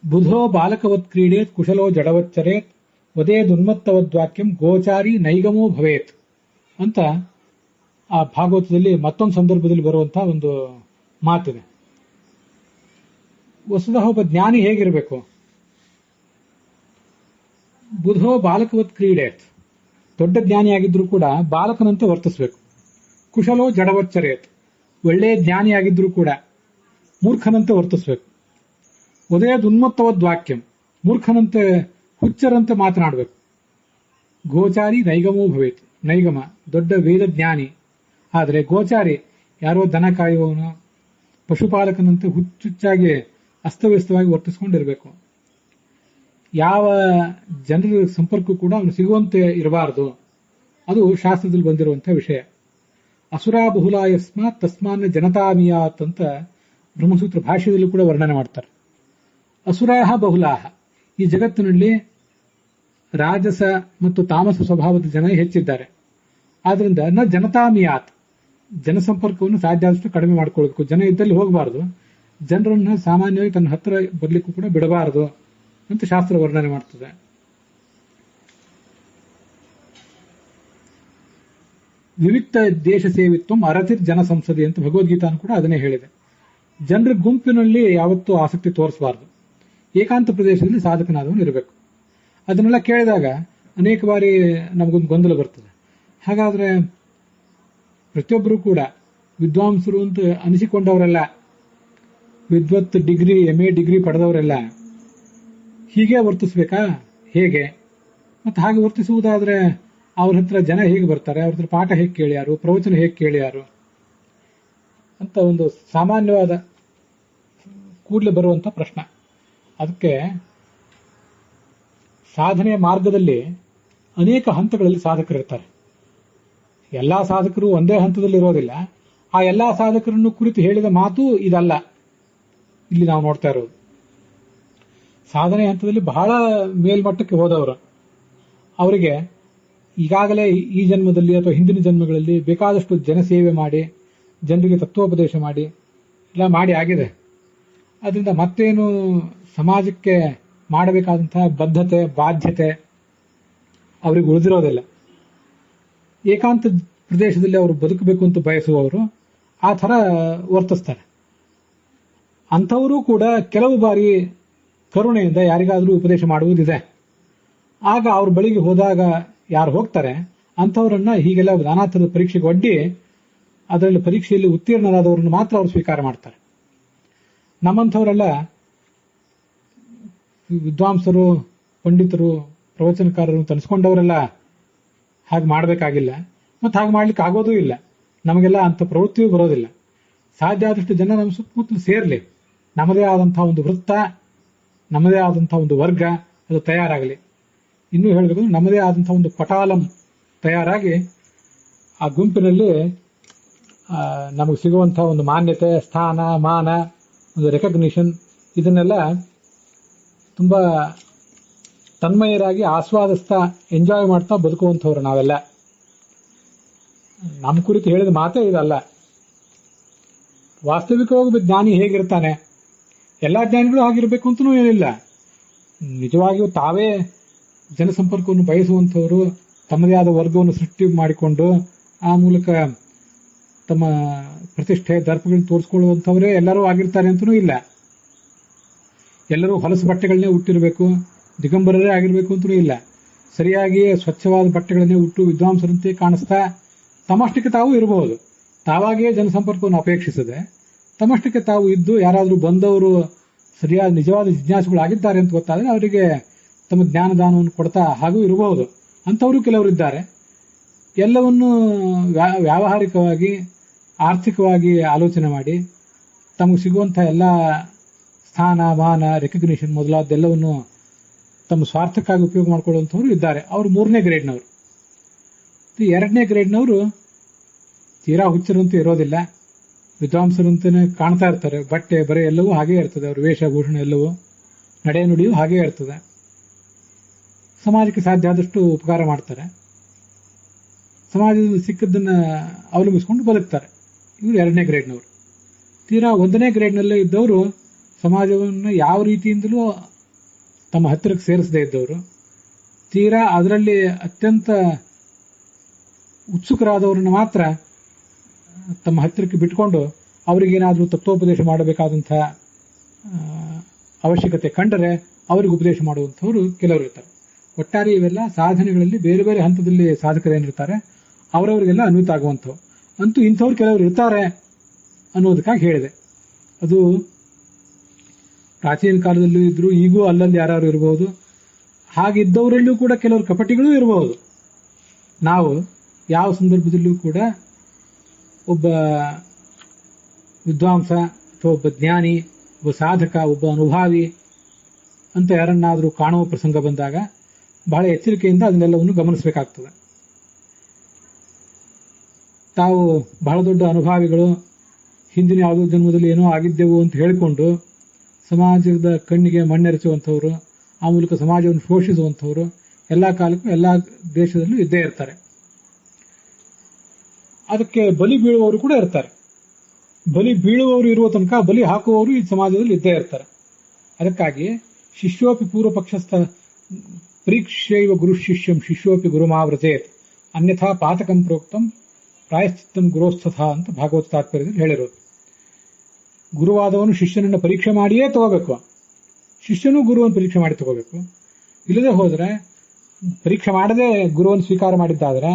ಬುಧೋ ಬಾಲಕವತ್ ಕ್ರೀಡೇತ್ ಕುಶಲೋ ಜಡವಚ್ಚರೇತ್ ವದೇದುನ್ಮತ್ತವದ್ವಾಕ್ಯಂ ಗೋಚಾರಿ ನೈಗಮೋ ಭವೇತ್ ಅಂತ ಆ ಭಾಗವತದಲ್ಲಿ ಮತ್ತೊಂದು ಸಂದರ್ಭದಲ್ಲಿ ಬರುವಂತಹ ಒಂದು ಮಾತಿದೆ. ವಸ್ತುತಃ ಒಬ್ಬ ಜ್ಞಾನಿ ಹೇಗಿರಬೇಕು? ಬುಧೋ ಬಾಲಕವತ್ ಕ್ರೀಡೇತ್, ದೊಡ್ಡ ಜ್ಞಾನಿಯಾಗಿದ್ರೂ ಕೂಡ ಬಾಲಕನಂತೆ ವರ್ತಿಸಬೇಕು. ಕುಶಲೋ ಜಡವಚ್ಚರೇತ್, ಒಳ್ಳೆಯ ಜ್ಞಾನಿಯಾಗಿದ್ರೂ ಕೂಡ ಮೂರ್ಖನಂತೆ ವರ್ತಿಸಬೇಕು. ಉನ್ಮತ್ತವದ್ವಾಕ್ಯಂ, ಮೂರ್ಖನಂತೆ ಹುಚ್ಚರಂತೆ ಮಾತನಾಡಬೇಕು. ಗೋಚಾರಿ ನೈಗಮೋ ಭವೇತ್, ನೈಗಮ ದೊಡ್ಡ ವೇದ ಜ್ಞಾನಿ, ಆದರೆ ಗೋಚಾರಿ ಯಾರೋ ದನ ಕಾಯುವವನು, ಪಶುಪಾಲಕನಂತೆ ಹುಚ್ಚುಚ್ಚಾಗಿ ಅಸ್ತವ್ಯಸ್ತವಾಗಿ ವರ್ತಿಸಿಕೊಂಡಿರಬೇಕು. ಯಾವ ಜನರ ಸಂಪರ್ಕ ಕೂಡ ಅವನು ಸಿಗುವಂತೆ ಇರಬಾರದು. ಅದು ಶಾಸ್ತ್ರದಲ್ಲಿ ಬಂದಿರುವಂತಹ ವಿಷಯ. ಅಸುರಾ ಬಹುಲಾಯಸ್ಮಾತ್ ತಸ್ಮಾನ್ನ ಜನತಾಮಿಯಾತ್ ಅಂತ ಬ್ರಹ್ಮಸೂತ್ರ ಭಾಷ್ಯದಲ್ಲೂ ಕೂಡ ವರ್ಣನೆ ಮಾಡ್ತಾರೆ. ಅಸುರಾಹ ಬಹುಲಾಹ, ಈ ಜಗತ್ತಿನಲ್ಲಿ ರಾಜಸ ಮತ್ತು ತಾಮಸ ಸ್ವಭಾವದ ಜನ ಹೆಚ್ಚಿದ್ದಾರೆ. ಆದ್ರಿಂದ ನ ಜನತಾಮಿಯಾತ್, ಜನಸಂಪರ್ಕವನ್ನು ಸಾಧ್ಯ ಆದಷ್ಟು ಕಡಿಮೆ ಮಾಡಿಕೊಳ್ಬೇಕು. ಜನ ಇದ್ದಲ್ಲಿ ಹೋಗಬಾರದು, ಜನರನ್ನ ಸಾಮಾನ್ಯವಾಗಿ ತನ್ನ ಹತ್ರ ಬರ್ಲಿಕ್ಕೂ ಕೂಡ ಬಿಡಬಾರದು ಅಂತ ಶಾಸ್ತ್ರ ವರ್ಣನೆ ಮಾಡ್ತದೆ. ವಿವಿಕ್ತ ದೇಶ ಸೇವಿತ್ವಂ ಅರತಿರ್ ಜನ ಸಂಸದೆ ಅಂತ ಭಗವದ್ಗೀತಾನು ಕೂಡ ಅದನ್ನೇ ಹೇಳಿದೆ. ಜನರ ಗುಂಪಿನಲ್ಲಿ ಯಾವತ್ತೂ ಆಸಕ್ತಿ ತೋರಿಸಬಾರದು. ಏಕಾಂತ ಪ್ರದೇಶದಲ್ಲಿ ಸಾಧಕನಾದವನು ಇರಬೇಕು. ಅದನ್ನೆಲ್ಲ ಕೇಳಿದಾಗ ಅನೇಕ ಬಾರಿ ನಮಗೊಂದು ಗೊಂದಲ ಬರ್ತದೆ. ಹಾಗಾದ್ರೆ ಪ್ರತಿಯೊಬ್ಬರು ಕೂಡ ವಿದ್ವಾಂಸರು ಅಂತ ಅನಿಸಿಕೊಂಡವರೆಲ್ಲ, ವಿದ್ವತ್ ಡಿಗ್ರಿ MA ಡಿಗ್ರಿ ಪಡೆದವರೆಲ್ಲ ಹೀಗೆ ವರ್ತಿಸ್ಬೇಕಾ? ಹೇಗೆ? ಮತ್ತೆ ಹಾಗೆ ವರ್ತಿಸುವುದಾದ್ರೆ ಅವ್ರ ಹತ್ರ ಜನ ಹೇಗೆ ಬರ್ತಾರೆ? ಅವ್ರ ಹತ್ರ ಪಾಠ ಹೇಗೆ ಕೇಳ್ಯಾರು? ಪ್ರವಚನ ಹೇಗೆ ಕೇಳ್ಯಾರು ಅಂತ ಒಂದು ಸಾಮಾನ್ಯವಾದ ಕೂಡಲೇ ಬರುವಂತ ಪ್ರಶ್ನೆ. ಅದಕ್ಕೆ ಸಾಧನೆಯ ಮಾರ್ಗದಲ್ಲಿ ಅನೇಕ ಹಂತಗಳಲ್ಲಿ ಸಾಧಕರಿರ್ತಾರೆ. ಎಲ್ಲಾ ಸಾಧಕರು ಒಂದೇ ಹಂತದಲ್ಲಿ ಇರೋದಿಲ್ಲ. ಆ ಎಲ್ಲಾ ಸಾಧಕರನ್ನು ಕುರಿತು ಹೇಳಿದ ಮಾತು ಇದಲ್ಲ ಇಲ್ಲಿ ನಾವು ನೋಡ್ತಾ ಇರೋದು. ಸಾಧನೆ ಹಂತದಲ್ಲಿ ಬಹಳ ಮೇಲ್ಮಟ್ಟಕ್ಕೆ ಹೋದವರು, ಅವರಿಗೆ ಈಗಾಗಲೇ ಈ ಜನ್ಮದಲ್ಲಿ ಅಥವಾ ಹಿಂದಿನ ಜನ್ಮಗಳಲ್ಲಿ ಬೇಕಾದಷ್ಟು ಜನಸೇವೆ ಮಾಡಿ, ಜನರಿಗೆ ತತ್ವೋಪದೇಶ ಮಾಡಿ ಎಲ್ಲ ಮಾಡಿ ಆಗಿದೆ. ಅದರಿಂದ ಮತ್ತೇನು ಸಮಾಜಕ್ಕೆ ಮಾಡಬೇಕಾದಂತಹ ಬದ್ಧತೆ, ಬಾಧ್ಯತೆ ಅವರಿಗೆ ಉಳಿದಿರೋದಿಲ್ಲ. ಏಕಾಂತ ಪ್ರದೇಶದಲ್ಲಿ ಅವರು ಬದುಕಬೇಕು ಅಂತ ಬಯಸುವವರು ಆ ಥರ ವರ್ತಿಸ್ತಾರೆ. ಅಂಥವರು ಕೂಡ ಕೆಲವು ಬಾರಿ ಕರುಣೆಯಿಂದ ಯಾರಿಗಾದರೂ ಉಪದೇಶ ಮಾಡುವುದಿದೆ. ಆಗ ಅವ್ರ ಬಳಿಗೆ ಹೋದಾಗ ಯಾರು ಹೋಗ್ತಾರೆ ಅಂಥವರನ್ನ ಹೀಗೆಲ್ಲ ನಾನಾ ಥರದ ಪರೀಕ್ಷೆಗೆ ಒಡ್ಡಿ ಅದರಲ್ಲಿ ಪರೀಕ್ಷೆಯಲ್ಲಿ ಉತ್ತೀರ್ಣರಾದವರನ್ನು ಮಾತ್ರ ಅವರು ಸ್ವೀಕಾರ ಮಾಡ್ತಾರೆ. ನಮ್ಮಂಥವರೆಲ್ಲ ವಿದ್ವಾಂಸರು, ಪಂಡಿತರು, ಪ್ರವಚನಕಾರರು ತನಿಸ್ಕೊಂಡವರೆಲ್ಲ ಹಾಗೆ ಮಾಡಬೇಕಾಗಿಲ್ಲ, ಮತ್ತು ಹಾಗೆ ಮಾಡ್ಲಿಕ್ಕೆ ಆಗೋದೂ ಇಲ್ಲ. ನಮಗೆಲ್ಲ ಅಂಥ ಪ್ರವೃತ್ತಿಯೂ ಬರೋದಿಲ್ಲ. ಸಾಧ್ಯ ಆದಷ್ಟು ಜನ ನಮ್ಮ ಸುತ್ತಮುತ್ತಲು ಸೇರಲಿ, ನಮ್ಮದೇ ಆದಂತಹ ಒಂದು ವೃತ್ತ, ನಮ್ಮದೇ ಆದಂತಹ ಒಂದು ವರ್ಗ ಅದು ತಯಾರಾಗಲಿ. ಇನ್ನೂ ಹೇಳಬೇಕು, ನಮ್ಮದೇ ಆದಂತಹ ಒಂದು ಪಟಾಲಂ ತಯಾರಾಗಿ ಆ ಗುಂಪಿನಲ್ಲಿ ನಮಗೆ ಸಿಗುವಂತಹ ಒಂದು ಮಾನ್ಯತೆ, ಸ್ಥಾನ, ಮಾನ, ಒಂದು ರೆಕಗ್ನಿಷನ್, ಇದನ್ನೆಲ್ಲ ತುಂಬಾ ತನ್ಮಯರಾಗಿ ಆಸ್ವಾದಿಸ್ತಾ ಎಂಜಾಯ್ ಮಾಡ್ತಾ ಬದುಕುವಂಥವ್ರು ನಾವೆಲ್ಲ. ನಮ್ಮ ಕುರಿತು ಹೇಳಿದ ಮಾತೇ ಇದಲ್ಲ. ವಾಸ್ತವಿಕವಾಗಿ ಜ್ಞಾನಿ ಹೇಗಿರ್ತಾನೆ, ಎಲ್ಲಾ ಜ್ಞಾನಿಗಳು ಹಾಗಿರ್ಬೇಕು ಅಂತನೂ ಏನಿಲ್ಲ. ನಿಜವಾಗಿಯೂ ತಾವೇ ಜನಸಂಪರ್ಕವನ್ನು ಬಯಸುವಂಥವರು, ತಮ್ಮದೇ ಆದ ವರ್ಗವನ್ನು ಸೃಷ್ಟಿ ಮಾಡಿಕೊಂಡು ಆ ಮೂಲಕ ತಮ್ಮ ಪ್ರತಿಷ್ಠೆ, ದರ್ಪಗಳನ್ನು ತೋರಿಸ್ಕೊಳ್ಳುವಂಥವರೇ ಎಲ್ಲರೂ ಆಗಿರ್ತಾರೆ ಅಂತನೂ ಇಲ್ಲ. ಎಲ್ಲರೂ ಹೊಲಸು ಬಟ್ಟೆಗಳನ್ನೇ ಉಟ್ಟಿರಬೇಕು, ದಿಗಂಬರರೇ ಆಗಿರ್ಬೇಕು ಅಂತನೂ ಇಲ್ಲ. ಸರಿಯಾಗಿ ಸ್ವಚ್ಛವಾದ ಬಟ್ಟೆಗಳನ್ನೇ ಉಟ್ಟು ವಿದ್ವಾಂಸರಂತೆ ಕಾಣಿಸ್ತಾ ತಮ್ಮಷ್ಟಕ್ಕೆ ತಾವು ಇರಬಹುದು. ತಾವಾಗಿಯೇ ಜನಸಂಪರ್ಕವನ್ನು ಅಪೇಕ್ಷಿಸದೆ ತಮ್ಮಷ್ಟಕ್ಕೆ ತಾವು ಇದ್ದು ಯಾರಾದರೂ ಬಂದವರು ಸರಿಯಾದ ನಿಜವಾದ ಜಿಜ್ಞಾಸುಗಳಾಗಿದ್ದಾರೆ ಅಂತ ಗೊತ್ತಾದರೆ ಅವರಿಗೆ ತಮ್ಮ ಜ್ಞಾನದಾನವನ್ನು ಕೊಡ್ತಾ ಹಾಗೂ ಇರಬಹುದು. ಅಂಥವರು ಕೆಲವರಿದ್ದಾರೆ. ಎಲ್ಲವನ್ನೂ ವ್ಯಾವಹಾರಿಕವಾಗಿ, ಆರ್ಥಿಕವಾಗಿ ಆಲೋಚನೆ ಮಾಡಿ ತಮಗೆ ಸಿಗುವಂತಹ ಎಲ್ಲ ಸ್ಥಾನ, ಮಾನ, ರೆಕಗ್ನಿಷನ್ ಮೊದಲಾದ್ದೆಲ್ಲವನ್ನು ತಮ್ಮ ಸ್ವಾರ್ಥಕ್ಕಾಗಿ ಉಪಯೋಗ ಮಾಡಿಕೊಳ್ಳುವಂಥವ್ರು ಇದ್ದಾರೆ. ಅವರು 3ನೇ ಗ್ರೇಡ್ನವರು. 2ನೇ ಗ್ರೇಡ್ನವರು ತೀರಾ ಹುಚ್ಚರಂತೂ ಇರೋದಿಲ್ಲ, ವಿದ್ವಾಂಸರಂತಾನೆ ಕಾಣ್ತಾ ಇರ್ತಾರೆ. ಬಟ್ಟೆ ಬರೆ ಎಲ್ಲವೂ ಹಾಗೇ ಇರ್ತದೆ, ಅವ್ರ ವೇಷಭೂಷಣ ಎಲ್ಲವೂ, ನಡೆ ನುಡಿಯೂ ಹಾಗೇ ಇರ್ತದೆ. ಸಮಾಜಕ್ಕೆ ಸಾಧ್ಯ ಆದಷ್ಟು ಉಪಕಾರ ಮಾಡ್ತಾರೆ, ಸಮಾಜದಲ್ಲಿ ಸಿಕ್ಕದ್ದನ್ನ ಅವಲಂಬಿಸಿಕೊಂಡು ಬದುಕ್ತಾರೆ. ಇವರು 2ನೇ ಗ್ರೇಡ್ನವರು. ತೀರಾ 1ನೇ ಗ್ರೇಡ್ನಲ್ಲೇ ಇದ್ದವರು ಸಮಾಜವನ್ನು ಯಾವ ರೀತಿಯಿಂದಲೂ ತಮ್ಮ ಹತ್ತಿರಕ್ಕೆ ಸೇರಿಸದೇ ಇದ್ದವರು, ತೀರಾ ಅದರಲ್ಲಿ ಅತ್ಯಂತ ಉತ್ಸುಕರಾದವರನ್ನು ಮಾತ್ರ ತಮ್ಮ ಹತ್ತಿರಕ್ಕೆ ಬಿಟ್ಕೊಂಡು ಅವರಿಗೇನಾದರೂ ತತ್ವೋಪದೇಶ ಮಾಡಬೇಕಾದಂತಹ ಅವಶ್ಯಕತೆ ಕಂಡರೆ ಅವರಿಗೆ ಉಪದೇಶ ಮಾಡುವಂಥವ್ರು ಕೆಲವರು ಇರ್ತಾರೆ. ಒಟ್ಟಾರೆ ಇವೆಲ್ಲ ಸಾಧನೆಗಳಲ್ಲಿ ಬೇರೆ ಬೇರೆ ಹಂತದಲ್ಲಿ ಸಾಧಕರೇನಿರ್ತಾರೆ ಅವರವರಿಗೆಲ್ಲ ಅನ್ವಿತ ಆಗುವಂಥವು. ಅಂತೂ ಇಂಥವ್ರು ಕೆಲವರು ಇರ್ತಾರೆ ಅನ್ನೋದಕ್ಕಾಗಿ ಹೇಳಿದೆ. ಅದು ಪ್ರಾಚೀನ ಕಾಲದಲ್ಲೂ ಇದ್ರು, ಈಗೂ ಅಲ್ಲಲ್ಲಿ ಯಾರು ಇರಬಹುದು. ಹಾಗಿದ್ದವರಲ್ಲೂ ಕೂಡ ಕೆಲವರು ಕಪಟಿಗಳೂ ಇರಬಹುದು. ನಾವು ಯಾವ ಸಂದರ್ಭದಲ್ಲೂ ಕೂಡ ಒಬ್ಬ ವಿದ್ವಾಂಸ ಅಥವಾ ಒಬ್ಬ ಜ್ಞಾನಿ, ಒಬ್ಬ ಸಾಧಕ, ಒಬ್ಬ ಅನುಭಾವಿ ಅಂತ ಯಾರನ್ನಾದರೂ ಕಾಣುವ ಪ್ರಸಂಗ ಬಂದಾಗ ಬಹಳ ಎಚ್ಚರಿಕೆಯಿಂದ ಅದನ್ನೆಲ್ಲವನ್ನು ಗಮನಿಸಬೇಕಾಗ್ತದೆ. ತಾವು ಬಹಳ ದೊಡ್ಡ ಅನುಭಾವಿಗಳು, ಹಿಂದಿನ ಯಾವುದೋ ಜನ್ಮದಲ್ಲಿ ಏನೋ ಆಗಿದ್ದೆವು ಅಂತ ಹೇಳಿಕೊಂಡು ಸಮಾಜದ ಕಣ್ಣಿಗೆ ಮಣ್ಣೆರಚುವಂಥವ್ರು, ಆ ಮೂಲಕ ಸಮಾಜವನ್ನು ಶೋಷಿಸುವಂಥವ್ರು ಎಲ್ಲ ಕಾಲಕ್ಕೂ ಎಲ್ಲ ದೇಶದಲ್ಲೂ ಇದ್ದೇ ಇರ್ತಾರೆ. ಅದಕ್ಕೆ ಬಲಿ ಬೀಳುವವರು ಕೂಡ ಇರ್ತಾರೆ. ಬಲಿ ಬೀಳುವವರು ಇರುವ ತನಕ ಬಲಿ ಹಾಕುವವರು ಈ ಸಮಾಜದಲ್ಲಿ ಇದ್ದೇ ಇರ್ತಾರೆ. ಅದಕ್ಕಾಗಿ ಶಿಷ್ಯೋಪಿ ಪೂರ್ವ ಪಕ್ಷಸ್ಥ ಪರೀಕ್ಷೈವ ಗುರು ಶಿಷ್ಯಂ ಶಿಷ್ಯೋಪಿ ಗುರುಮಾವೃತೇತ್ ಅನ್ಯಥಾ ಪಾತಕಂ ಪ್ರೋಕ್ತಂ ಪ್ರಾಯಶ್ಚಿತ್ತಂ ಗುರೋಸ್ಥಥ ಅಂತ ಭಾಗವತ ತಾತ್ಪರ್ಯದಲ್ಲಿ ಹೇಳಿರೋದು. ಗುರುವಾದವನು ಶಿಷ್ಯನನ್ನು ಪರೀಕ್ಷೆ ಮಾಡಿಯೇ ತಗೋಬೇಕು, ಶಿಷ್ಯನೂ ಗುರುವನ್ನು ಪರೀಕ್ಷೆ ಮಾಡಿ ತಗೋಬೇಕು. ಇಲ್ಲದೆ ಹೋದರೆ, ಪರೀಕ್ಷೆ ಮಾಡದೆ ಗುರುವನ್ನು ಸ್ವೀಕಾರ ಮಾಡಿದ್ದಾದರೆ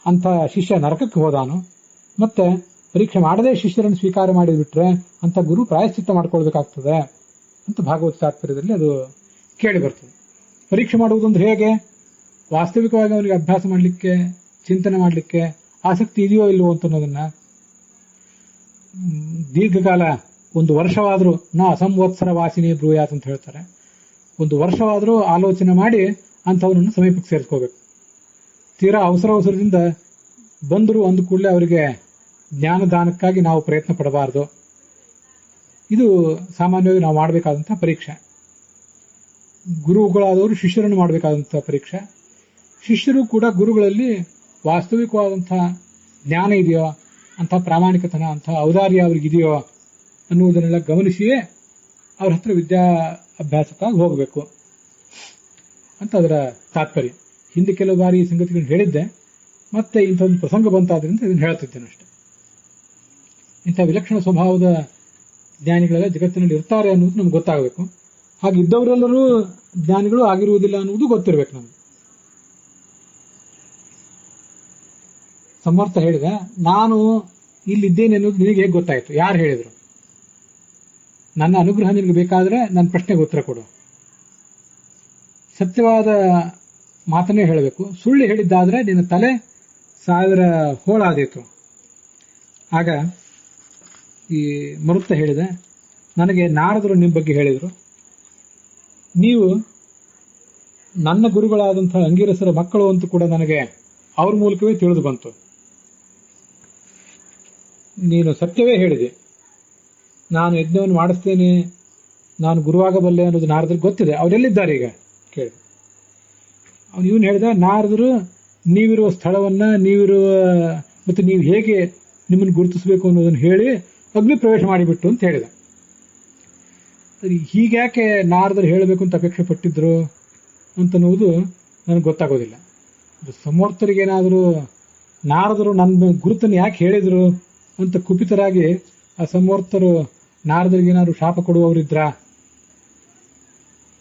ಅಂಥ ಶಿಷ್ಯ ನರಕಕ್ಕೆ ಹೋದಾನು. ಮತ್ತೆ ಪರೀಕ್ಷೆ ಮಾಡದೆ ಶಿಷ್ಯರನ್ನು ಸ್ವೀಕಾರ ಮಾಡಿಬಿಟ್ರೆ ಅಂಥ ಗುರು ಪ್ರಾಯಶ್ಚಿತ್ತ ಮಾಡ್ಕೊಳ್ಬೇಕಾಗ್ತದೆ ಅಂತ ಭಾಗವತ ತಾತ್ಪರ್ಯದಲ್ಲಿ ಅದು ಕೇಳಿ ಬರ್ತದೆ. ಪರೀಕ್ಷೆ ಮಾಡುವುದಂದ್ರೆ ಹೇಗೆ? ವಾಸ್ತವಿಕವಾಗಿ ಅವನಿಗೆ ಅಭ್ಯಾಸ ಮಾಡಲಿಕ್ಕೆ, ಚಿಂತನೆ ಮಾಡಲಿಕ್ಕೆ ಆಸಕ್ತಿ ಇದೆಯೋ ಇಲ್ವೋ ಅಂತ ಅನ್ನೋದನ್ನ ದೀರ್ಘಕಾಲ, 1 ವರ್ಷವಾದರೂ ನಾ ಅಸಂವತ್ಸರ ವಾಸಿನಿ ಬ್ರೂಯಾತ್ ಅಂತ ಹೇಳ್ತಾರೆ. 1 ವರ್ಷವಾದರೂ ಆಲೋಚನೆ ಮಾಡಿ ಅಂಥವನನ್ನು ಸಮೀಪಕ್ಕೆ ಸೇರಿಸ್ಕೋಬೇಕು. ತೀರಾ ಅವಸರದಿಂದ ಬಂದರು ಅಂದ ಕೂಡಲೇ ಅವರಿಗೆ ಜ್ಞಾನದಾನಕ್ಕಾಗಿ ನಾವು ಪ್ರಯತ್ನ ಪಡಬಾರದು. ಇದು ಸಾಮಾನ್ಯವಾಗಿ ನಾವು ಮಾಡಬೇಕಾದಂತಹ ಪರೀಕ್ಷೆ. ಗುರುಗಳಾದವರು ಶಿಷ್ಯರನ್ನು ಮಾಡಬೇಕಾದಂತಹ ಪರೀಕ್ಷೆ. ಶಿಷ್ಯರು ಕೂಡ ಗುರುಗಳಲ್ಲಿ ವಾಸ್ತವಿಕವಾದಂತಹ ಜ್ಞಾನ ಇದೆಯೋ, ಅಂತಹ ಪ್ರಾಮಾಣಿಕತನ, ಅಂತಹ ಔದಾರ್ಯ ಅವ್ರಿಗಿದೆಯೋ ಅನ್ನುವುದನ್ನೆಲ್ಲ ಗಮನಿಸಿಯೇ ಅವ್ರ ಹತ್ರ ವಿದ್ಯಾ ಅಭ್ಯಾಸಕ್ಕಾಗಿ ಹೋಗಬೇಕು ಅಂತ ಅದರ ತಾತ್ಪರ್ಯ. ಹಿಂದೆ ಕೆಲವು ಬಾರಿ ಈ ಸಂಗತಿಗಳನ್ನು ಹೇಳಿದ್ದೆ, ಮತ್ತೆ ಇಂಥೊಂದು ಪ್ರಸಂಗ ಬಂತಾದ್ರಿಂದ ಇದನ್ನು ಹೇಳ್ತಿದ್ದೇನೆ ಅಷ್ಟೆ. ಇಂಥ ವಿಲಕ್ಷಣ ಸ್ವಭಾವದ ಜ್ಞಾನಿಗಳೆಲ್ಲ ಜಗತ್ತಿನಲ್ಲಿ ಇರ್ತಾರೆ ಅನ್ನೋದು ನಮ್ಗೆ ಗೊತ್ತಾಗಬೇಕು. ಹಾಗಿದ್ದವರೆಲ್ಲರೂ ಜ್ಞಾನಿಗಳು ಆಗಿರುವುದಿಲ್ಲ ಅನ್ನುವುದು ಗೊತ್ತಿರಬೇಕು ನಮ್ಗೆ. ಸಮರ್ಥ ಹೇಳಿದ, ನಾನು ಇಲ್ಲಿದ್ದೇನೆ ಅನ್ನೋದು ನಿನಗೆ ಹೇಗೆ ಗೊತ್ತಾಯ್ತು? ಯಾರು ಹೇಳಿದ್ರು? ನನ್ನ ಅನುಗ್ರಹ ನಿನಗೆ ಬೇಕಾದ್ರೆ ನನ್ನ ಪ್ರಶ್ನೆಗೆ ಉತ್ತರ ಕೊಡು. ಸತ್ಯವಾದ ಮಾತನ್ನೇ ಹೇಳಬೇಕು. ಸುಳ್ಳು ಹೇಳಿದ್ದಾದ್ರೆ ನಿನ್ನ ತಲೆ 1000 ಹೋಳಾದೀತು. ಆಗ ಈ ಮರುತ್ತ ಹೇಳಿದೆ, ನನಗೆ ನಾರದರು ನಿಮ್ಮ ಬಗ್ಗೆ ಹೇಳಿದರು. ನೀವು ನನ್ನ ಗುರುಗಳಾದಂತಹ ಅಂಗಿರಸರ ಮಕ್ಕಳು ಅಂತೂ ಕೂಡ ನನಗೆ ಅವ್ರ ಮೂಲಕವೇ ತಿಳಿದು ಬಂತು. ನೀನು ಸತ್ಯವೇ ಹೇಳಿದೆ. ನಾನು ಯಜ್ಞವನ್ನು ಮಾಡಿಸ್ತೇನೆ, ನಾನು ಗುರುವಾಗಬಲ್ಲೆ ಅನ್ನೋದು ನಾರದರಿಗೆ ಗೊತ್ತಿದೆ. ಅವರೆಲ್ಲಿದ್ದಾರೆ ಈಗ ಕೇಳಿ. ಅವನು ಇವನು ಹೇಳಿದ, ನಾರದರು ನೀವಿರುವ ಸ್ಥಳವನ್ನ, ನೀವಿರುವ ಮತ್ತು ನೀವು ಹೇಗೆ ನಿಮ್ಮನ್ನು ಗುರುತಿಸಬೇಕು ಅನ್ನೋದನ್ನು ಹೇಳಿ ಅಗ್ನಿ ಪ್ರವೇಶ ಮಾಡಿಬಿಟ್ಟು ಅಂತ ಹೇಳಿದ. ಹೀಗ್ಯಾಕೆ ನಾರದರು ಹೇಳಬೇಕು ಅಂತ ಅಪೇಕ್ಷೆ ಪಟ್ಟಿದ್ರು ಅಂತನ್ನುವುದು ನನಗೆ ಗೊತ್ತಾಗೋದಿಲ್ಲ. ಸಮರ್ಥರಿಗೇನಾದರೂ ನಾರದರು ನನ್ನ ಗುರುತನ್ನು ಯಾಕೆ ಹೇಳಿದ್ರು ಅಂತ ಕುಪಿತರಾಗಿ ಆ ಸಮರ್ಥರು ನಾರದರಿಗೇನಾದ್ರು ಶಾಪ ಕೊಡುವವರಿದ್ರ?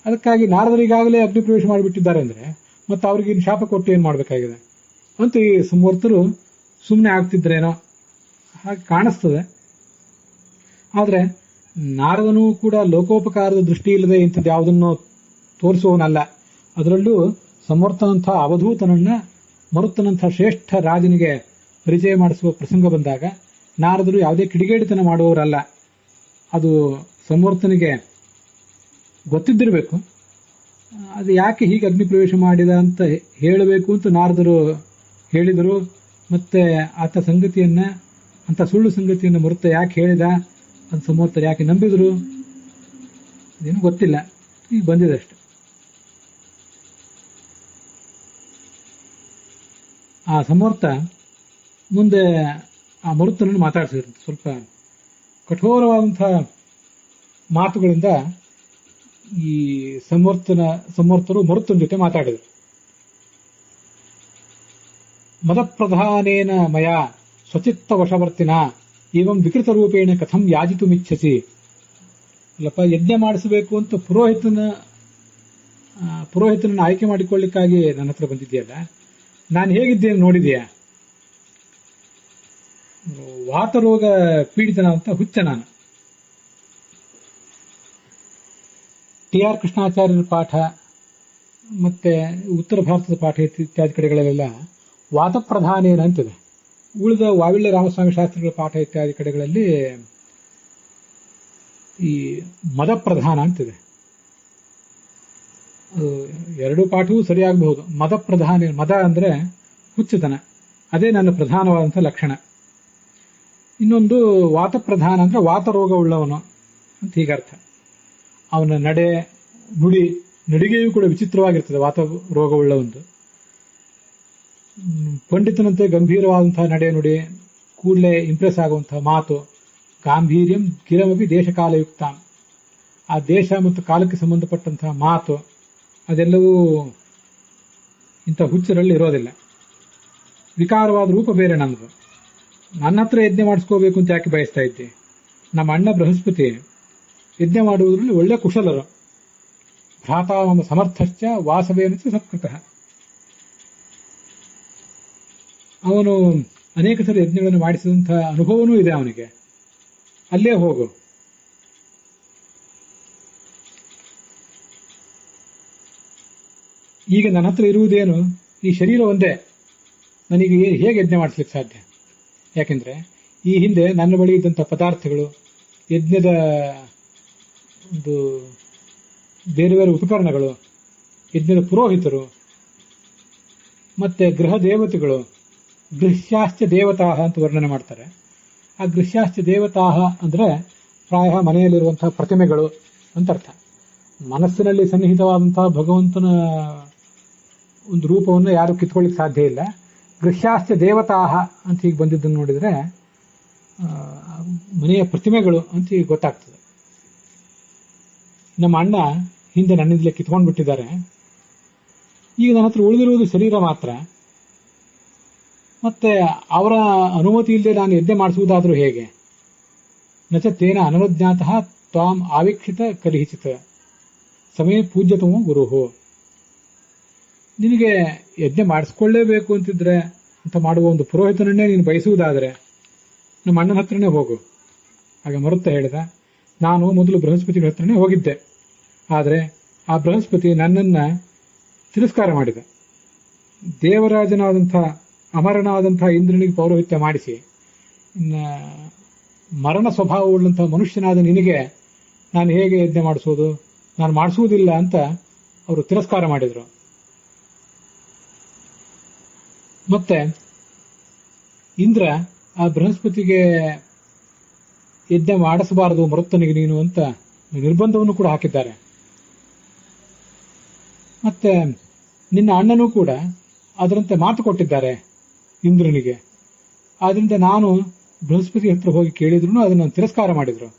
ಅದಕ್ಕಾಗಿ ನಾರದರಿಗಾಗಲೇ ಅಗ್ನಿ ಪ್ರವೇಶ ಮಾಡಿಬಿಟ್ಟಿದ್ದಾರೆ ಅಂದ್ರೆ ಮತ್ತೆ ಅವ್ರಿಗೆ ಶಾಪ ಕೊಟ್ಟು ಏನ್ ಮಾಡ್ಬೇಕಾಗಿದೆ ಅಂತ ಈ ಸಮರ್ಥರು ಸುಮ್ಮನೆ ಆಗ್ತಿದ್ರೇನೋ ಹಾಗೆ ಕಾಣಿಸ್ತದೆ. ಆದ್ರೆ ನಾರದನೂ ಕೂಡ ಲೋಕೋಪಕಾರದ ದೃಷ್ಟಿ ಇಲ್ಲದೆ ಇಂಥದ್ದು ಯಾವುದನ್ನು ತೋರಿಸುವವನಲ್ಲ. ಅದರಲ್ಲೂ ಸಮರ್ಥನಂಥ ಅವಧೂತನನ್ನ ಮರುತ್ತನಂಥ ಶ್ರೇಷ್ಠ ರಾಜನಿಗೆ ಪರಿಚಯ ಮಾಡಿಸುವ ಪ್ರಸಂಗ ಬಂದಾಗ ನಾರದರು ಯಾವುದೇ ಕಿಡಿಗೇಡಿತನ ಮಾಡುವವರಲ್ಲ. ಅದು ಸಮರ್ಥನಿಗೆ ಗೊತ್ತಿದ್ದಿರಬೇಕು. ಅದು ಯಾಕೆ ಹೀಗೆ ಅಗ್ನಿ ಪ್ರವೇಶ ಮಾಡಿದ ಅಂತ ಹೇಳಬೇಕು ಅಂತ ನಾರದರು ಹೇಳಿದರು. ಮತ್ತೆ ಆತ ಸಂಗತಿಯನ್ನ, ಅಂತ ಸುಳ್ಳು ಸಂಗತಿಯನ್ನು ಮರುತ್ತ ಯಾಕೆ ಹೇಳಿದ ಅಂತ ಸಮರ್ಥರು ಯಾಕೆ ನಂಬಿದ್ರು ಅದೇನು ಗೊತ್ತಿಲ್ಲ. ಈಗ ಬಂದಿದೆ ಅಷ್ಟೆ. ಆ ಸಮರ್ಥ ಮುಂದೆ ಆ ಮರುತ್ತನನ್ನು ಮಾತಾಡಿಸಿದ್ರು. ಸ್ವಲ್ಪ ಕಠೋರವಾದಂತಹ ಮಾತುಗಳಿಂದ ಈ ಸಂವರ್ತರು ಮರುತ್ತನ ಜೊತೆ ಮಾತಾಡಿದರು. ಮದಪ್ರಧಾನೇನ ಮಯ ಸ್ವಚಿತ್ತ ವಶವರ್ತಿನ ಏವಂ ವಿಕೃತ ರೂಪೇಣ ಕಥಂ ಯಾಜಿತುಮಿಚ್ಛಸಿ. ಅಲ್ಲಪ್ಪ, ಯಜ್ಞ ಮಾಡಿಸಬೇಕು ಅಂತ ಪುರೋಹಿತನನ್ನು ಆಯ್ಕೆ ಮಾಡಿಕೊಳ್ಳಿಕ್ಕಾಗಿ ನನ್ನ ಹತ್ರ ಬಂದಿದೆಯಲ್ಲ, ನಾನು ಹೇಗಿದ್ದೇನೆ ನೋಡಿದೆಯಾ? ವಾತರೋಗ ಪೀಡಿತನ ಅಂತ ಹುಚ್ಚ ನಾನು. ಟಿ.ಆರ್. ಕೃಷ್ಣಾಚಾರ್ಯರ ಪಾಠ ಮತ್ತೆ ಉತ್ತರ ಭಾರತದ ಪಾಠ ಇತ್ಯಾದಿ ಕಡೆಗಳಲ್ಲೆಲ್ಲ ವಾತಪ್ರಧಾನೇನ ಅಂತಿದೆ. ಉಳಿದ ವಾವಿಳ್ಯ ರಾಮಸ್ವಾಮಿ ಶಾಸ್ತ್ರಿಗಳ ಪಾಠ ಇತ್ಯಾದಿ ಕಡೆಗಳಲ್ಲಿ ಈ ಮದಪ್ರಧಾನ ಅಂತಿದೆ. ಎರಡೂ ಪಾಠವೂ ಸರಿಯಾಗಬಹುದು. ಮದಪ್ರಧಾನ, ಮದ ಅಂದ್ರೆ ಹುಚ್ಚುತನ, ಅದೇ ನನ್ನ ಪ್ರಧಾನವಾದಂತಹ ಲಕ್ಷಣ. ಇನ್ನೊಂದು ವಾತಪ್ರಧಾನ ಅಂದ್ರೆ ವಾತರೋಗ ಉಳ್ಳವನು ಅಂತ ಹೀಗರ್ಥ. ಅವನ ನಡೆ ನುಡಿ, ನಡಿಗೆಯೂ ಕೂಡ ವಿಚಿತ್ರವಾಗಿರ್ತದೆ ವಾತ ರೋಗ ಉಳ್ಳವಂದು. ಪಂಡಿತನಂತೆ ಗಂಭೀರವಾದಂತಹ ನಡೆ ನುಡಿ, ಕೂಡಲೇ ಇಂಪ್ರೆಸ್ ಆಗುವಂತಹ ಮಾತು, ಗಾಂಭೀರ್ಯಂ ಗಿರಮಿ ದೇಶಕಾಲಯುಕ್ತ, ಆ ದೇಶ ಮತ್ತು ಕಾಲಕ್ಕೆ ಸಂಬಂಧಪಟ್ಟಂತಹ ಮಾತು, ಅದೆಲ್ಲವೂ ಇಂಥ ಹುಚ್ಚರಲ್ಲಿ ಇರೋದಿಲ್ಲ. ವಿಕಾರವಾದ ರೂಪ ಬೇರೆ ನನ್ನದು. ನನ್ನ ಹತ್ರ ಯಜ್ಞ ಮಾಡಿಸ್ಕೋಬೇಕು ಅಂತ ಯಾಕೆ ಬಯಸ್ತಾ ಇದ್ದೆ? ನಮ್ಮ ಅಣ್ಣ ಬೃಹಸ್ಪತಿ ಯಜ್ಞ ಮಾಡುವುದರಲ್ಲಿ ಒಳ್ಳೆ ಕುಶಲರು. ಭ್ರಾತಾಮಮ ಸಮರ್ಥಶ್ಚ ವಾಸವೇನ ಸತ್ಕೃತಃ. ಅವನು ಅನೇಕ ಸರಿ ಯಜ್ಞಗಳನ್ನು ಮಾಡಿಸಿದಂತಹ ಅನುಭವನೂ ಇದೆ ಅವನಿಗೆ. ಅಲ್ಲೇ ಹೋಗು. ಈಗ ನನ್ನ ಹತ್ರ ಇರುವುದೇನು? ಈ ಶರೀರ ಒಂದೇ. ನನಗೆ ಹೇಗೆ ಯಜ್ಞ ಮಾಡಿಸ್ಲಿಕ್ಕೆ ಸಾಧ್ಯ? ಯಾಕೆಂದ್ರೆ ಈ ಹಿಂದೆ ನನ್ನ ಬಳಿ ಇದ್ದಂಥ ಪದಾರ್ಥಗಳು, ಯಜ್ಞದ ಒಂದು ಬೇರೆ ಬೇರೆ ಉಪಕರಣಗಳು, ಯಜ್ಞದ ಪುರೋಹಿತರು, ಮತ್ತೆ ಗೃಹ ದೇವತೆಗಳು, ಗೃಹ್ಯಾಶ್ಚ ದೇವತಾ ಅಂತ ವರ್ಣನೆ ಮಾಡ್ತಾರೆ. ಆ ಗೃಹ್ಯಾಶ್ಚ ದೇವತಾ ಅಂದ್ರೆ ಪ್ರಾಯ ಮನೆಯಲ್ಲಿರುವಂತಹ ಪ್ರತಿಮೆಗಳು ಅಂತ ಅರ್ಥ. ಮನಸ್ಸಿನಲ್ಲಿ ಸನ್ನಿಹಿತವಾದಂತಹ ಭಗವಂತನ ಒಂದು ರೂಪವನ್ನು ಯಾರು ಕಿತ್ಕೊಳ್ಳಿಕ್ಕೆ ಸಾಧ್ಯ ಇಲ್ಲ. ಗೃಹ್ಯಾಶ್ಚ ದೇವತಾ ಅಂತ ಹೀಗೆ ಬಂದಿದ್ದನ್ನು ನೋಡಿದ್ರೆ ಮನೆಯ ಪ್ರತಿಮೆಗಳು ಅಂತ ಈಗ ಗೊತ್ತಾಗ್ತದೆ. ನಮ್ಮ ಅಣ್ಣ ಹಿಂದೆ ನನ್ನಿಂದಲೇ ಕಿತ್ಕೊಂಡು ಬಿಟ್ಟಿದ್ದಾರೆ. ಈಗ ನನ್ನ ಹತ್ರ ಉಳಿದಿರುವುದು ಶರೀರ ಮಾತ್ರ. ಮತ್ತೆ ಅವರ ಅನುಮತಿ ಇಲ್ಲದೆ ನಾನು ಯಜ್ಞ ಮಾಡಿಸುವುದಾದ್ರೂ ಹೇಗೆ? ನಚತ್ತೇನ ಅನವಜ್ಞಾತಃ ತ್ವಾಂ ಆವೀಕ್ಷಿತ ಕಲಿಹಿಚಿತ ಸಮಯ ಪೂಜ್ಯತಮೋ ಗುರುಹು. ನಿನಗೆ ಯಜ್ಞ ಮಾಡಿಸ್ಕೊಳ್ಳೇಬೇಕು ಅಂತಿದ್ರೆ ಅಂತ ಮಾಡುವ ಒಂದು ಪುರೋಹಿತನನ್ನೇ ನೀನು ಬಯಸುವುದಾದರೆ ನಮ್ಮ ಅಣ್ಣನ ಹತ್ರನೇ ಹೋಗು. ಹಾಗೆ ಮರುತ್ತ ಹೇಳಿದ. ನಾನು ಮೊದಲು ಬೃಹಸ್ಪತಿಗಳ ಹತ್ರನೇ ಹೋಗಿದ್ದೆ. ಆದರೆ ಆ ಬೃಹಸ್ಪತಿ ನನ್ನನ್ನ ತಿರಸ್ಕಾರ ಮಾಡಿದ. ದೇವರಾಜನಾದಂಥ ಅಮರನಾದಂತಹ ಇಂದ್ರನಿಗೆ ಪೌರೋಹಿತ್ಯ ಮಾಡಿಸಿ ಮರಣ ಸ್ವಭಾವವುಳ್ಳಂತಹ ಮನುಷ್ಯನಾದ ನಿನಗೆ ನಾನು ಹೇಗೆ ಯಜ್ಞ ಮಾಡಿಸೋದು? ನಾನು ಮಾಡಿಸುವುದಿಲ್ಲ ಅಂತ ಅವರು ತಿರಸ್ಕಾರ ಮಾಡಿದರು. ಮತ್ತೆ ಇಂದ್ರ ಆ ಬೃಹಸ್ಪತಿಗೆ ಯಜ್ಞ ಮಾಡಿಸಬಾರದು ಮರುತ್ತನಿಗೆ ನೀನು ಅಂತ ನಿರ್ಬಂಧವನ್ನು ಕೂಡ ಹಾಕಿದ್ದಾರೆ. ಮತ್ತೆ ನಿನ್ನ ಅಣ್ಣನೂ ಕೂಡ ಅದರಂತೆ ಮಾತು ಕೊಟ್ಟಿದ್ದಾರೆ ಇಂದ್ರನಿಗೆ. ಆದ್ರಿಂದ ನಾನು ಬೃಹಸ್ಪತಿ ಹತ್ರ ಹೋಗಿ ಕೇಳಿದ್ರು ಅದನ್ನು ತಿರಸ್ಕಾರ ಮಾಡಿದ್ರು.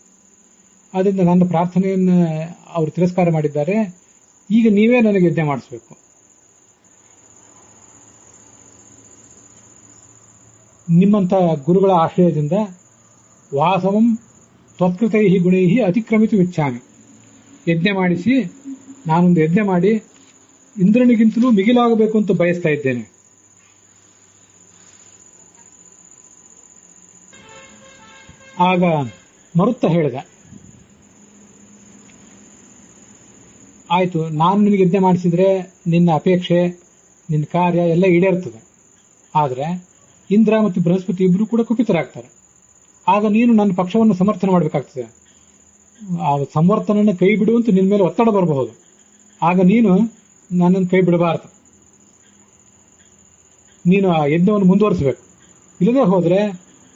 ಆದ್ರಿಂದ ನನ್ನ ಪ್ರಾರ್ಥನೆಯನ್ನು ಅವರು ತಿರಸ್ಕಾರ ಮಾಡಿದ್ದಾರೆ. ಈಗ ನೀವೇ ನನಗೆ ಯಜ್ಞ ಮಾಡಿಸ್ಬೇಕು. ನಿಮ್ಮಂಥ ಗುರುಗಳ ಆಶ್ರಯದಿಂದ ವಾಸವಂ ತ್ವತ್ಕೃತೈ ಗುಣೈ ಅತಿಕ್ರಮಿತು ಇಚ್ಛಾಮಿ. ಯಜ್ಞ ಮಾಡಿಸಿ ನಾನೊಂದು ಯಜ್ಞ ಮಾಡಿ ಇಂದ್ರನಿಗಿಂತಲೂ ಮಿಗಿಲಾಗಬೇಕು ಅಂತ ಬಯಸ್ತಾ ಇದ್ದೇನೆ. ಆಗ ಮರುತ್ತ ಹೇಳಿದ, ಆಯ್ತು, ನಾನು ನಿನಗೆ ಯಜ್ಞ ಮಾಡಿಸಿದ್ರೆ ನಿನ್ನ ಅಪೇಕ್ಷೆ, ನಿನ್ನ ಕಾರ್ಯ ಎಲ್ಲ ಈಡೇರ್ತದೆ. ಆದರೆ ಇಂದ್ರ ಮತ್ತು ಬೃಹಸ್ಪತಿ ಇಬ್ಬರು ಕೂಡ ಕುಪಿತರಾಗ್ತಾರೆ. ಆಗ ನೀನು ನನ್ನ ಪಕ್ಷವನ್ನು ಸಮರ್ಥನೆ ಮಾಡಬೇಕಾಗ್ತದೆ. ಆ ಸಂವರ್ತನನ್ನು ಕೈ ಬಿಡುವಂತ ನಿನ್ನ ಮೇಲೆ ಒತ್ತಡ ಬರಬಹುದು. ಆಗ ನೀನು ನನ್ನನ್ನು ಕೈ ಬಿಡಬಾರದು. ನೀನು ಆ ಯಜ್ಞವನ್ನು ಮುಂದುವರಿಸಬೇಕು. ಇಲ್ಲದೆ ಹೋದ್ರೆ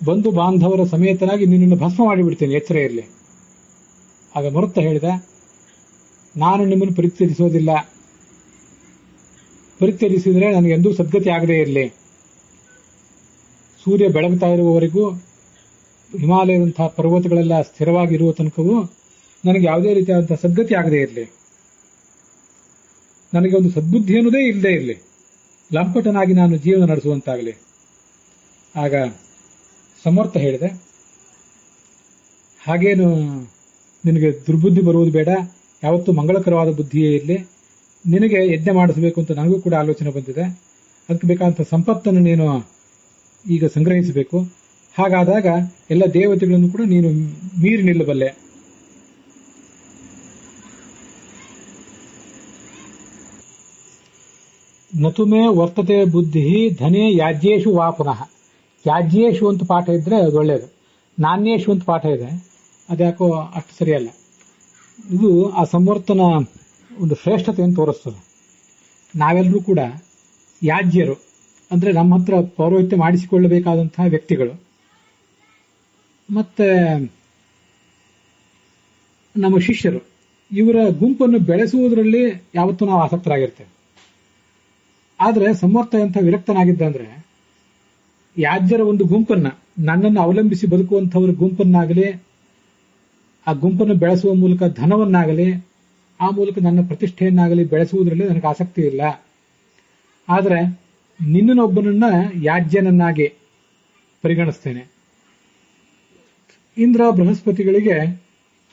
ಬಂಧು ಬಾಂಧವರ ಸಮೇತನಾಗಿ ನಿನ್ನನ್ನು ಭಸ್ಮ ಮಾಡಿಬಿಡ್ತೇನೆ, ಎಚ್ಚರ ಇರಲಿ. ಆಗ ಮರುತ್ತ ಹೇಳಿದ, ನಾನು ನಿಮ್ಮನ್ನು ಪರಿತ್ಯಜಿಸೋದಿಲ್ಲ. ಪರಿತ್ಯಜಿಸಿದ್ರೆ ನನಗೆಂದೂ ಸದ್ಗತಿ ಆಗದೇ ಇರಲಿ. ಸೂರ್ಯ ಬೆಳಗ್ತಾ ಇರುವವರೆಗೂ ಹಿಮಾಲಯದಂತಹ ಪರ್ವತಗಳೆಲ್ಲ ಸ್ಥಿರವಾಗಿರುವ ತನಕವೂ ನನಗೆ ಯಾವುದೇ ರೀತಿಯಾದಂತಹ ಸದ್ಗತಿ ಆಗದೇ ಇರಲಿ, ನನಗೆ ಒಂದು ಸದ್ಬುದ್ಧಿ ಅನ್ನೋದೇ ಇಲ್ಲದೇ ಇರಲಿ, ಲಂಪಟನಾಗಿ ನಾನು ಜೀವನ ನಡೆಸುವಂತಾಗಲಿ. ಆಗ ಸಮರ್ಥ ಹೇಳಿದೆ, ಹಾಗೇನು ನಿನಗೆ ದುರ್ಬುದ್ಧಿ ಬರುವುದು ಬೇಡ, ಯಾವತ್ತೂ ಮಂಗಳಕರವಾದ ಬುದ್ಧಿಯೇ ಇರಲಿ. ನಿನಗೆ ಯಜ್ಞ ಮಾಡಿಸಬೇಕು ಅಂತ ನನಗೂ ಕೂಡ ಆಲೋಚನೆ ಬಂದಿದೆ. ಅದಕ್ಕೆ ಬೇಕಾದಂಥ ಸಂಪತ್ತನ್ನು ನೀನು ಈಗ ಸಂಗ್ರಹಿಸಬೇಕು. ಹಾಗಾದಾಗ ಎಲ್ಲ ದೇವತೆಗಳನ್ನು ಕೂಡ ನೀನು ಮೀರಿ ನಿಲ್ಲಬಲ್ಲೆ. ನತುಮೇ ವರ್ತತೆ ಬುದ್ಧಿ ಧನೇ ಯಾಜ್ಯೇಶು ವಾ ಪುನಃ. ಯಾಜ್ಯೇಶು ಅಂತ ಪಾಠ ಇದ್ರೆ ಅದು ಒಳ್ಳೆಯದು, ನಾಣ್ಯೇಶು ಅಂತ ಪಾಠ ಇದೆ, ಅದ್ಯಾಕೋ ಅಷ್ಟು ಸರಿಯಲ್ಲ. ಇದು ಆ ಸಂವರ್ತನ ಒಂದು ಶ್ರೇಷ್ಠತೆಯನ್ನು ತೋರಿಸ್ತದೆ. ನಾವೆಲ್ಲರೂ ಕೂಡ ಯಾಜ್ಯರು, ಅಂದ್ರೆ ನಮ್ಮ ಹತ್ರ ಪೌರೋಹಿತ್ಯ ಮಾಡಿಸಿಕೊಳ್ಳಬೇಕಾದಂತಹ ವ್ಯಕ್ತಿಗಳು, ಮತ್ತೆ ನಮ್ಮ ಶಿಷ್ಯರು, ಇವರ ಗುಂಪನ್ನು ಬೆಳೆಸುವುದರಲ್ಲಿ ಯಾವತ್ತೂ ನಾವು ಆಸಕ್ತರಾಗಿರ್ತೇವೆ. ಆದರೆ ಸಂವರ್ತ ಅಂತ ವಿರಕ್ತನಾಗಿದ್ದಂದ್ರೆ ಯಾಜ್ಯರ ಒಂದು ಗುಂಪನ್ನ, ನನ್ನನ್ನು ಅವಲಂಬಿಸಿ ಬದುಕುವಂಥವ್ರ ಗುಂಪನ್ನಾಗಲಿ, ಆ ಗುಂಪನ್ನು ಬೆಳೆಸುವ ಮೂಲಕ ಧನವನ್ನಾಗಲಿ, ಆ ಮೂಲಕ ನನ್ನ ಪ್ರತಿಷ್ಠೆಯನ್ನಾಗಲಿ ಬೆಳೆಸುವುದರಲ್ಲಿ ನನಗೆ ಆಸಕ್ತಿ ಇಲ್ಲ. ಆದರೆ ನಿನ್ನನ್ನೊಬ್ಬನನ್ನ ಯಾಜ್ಯನನ್ನಾಗಿ ಪರಿಗಣಿಸ್ತೇನೆ. ಇಂದ್ರ ಬೃಹಸ್ಪತಿಗಳಿಗೆ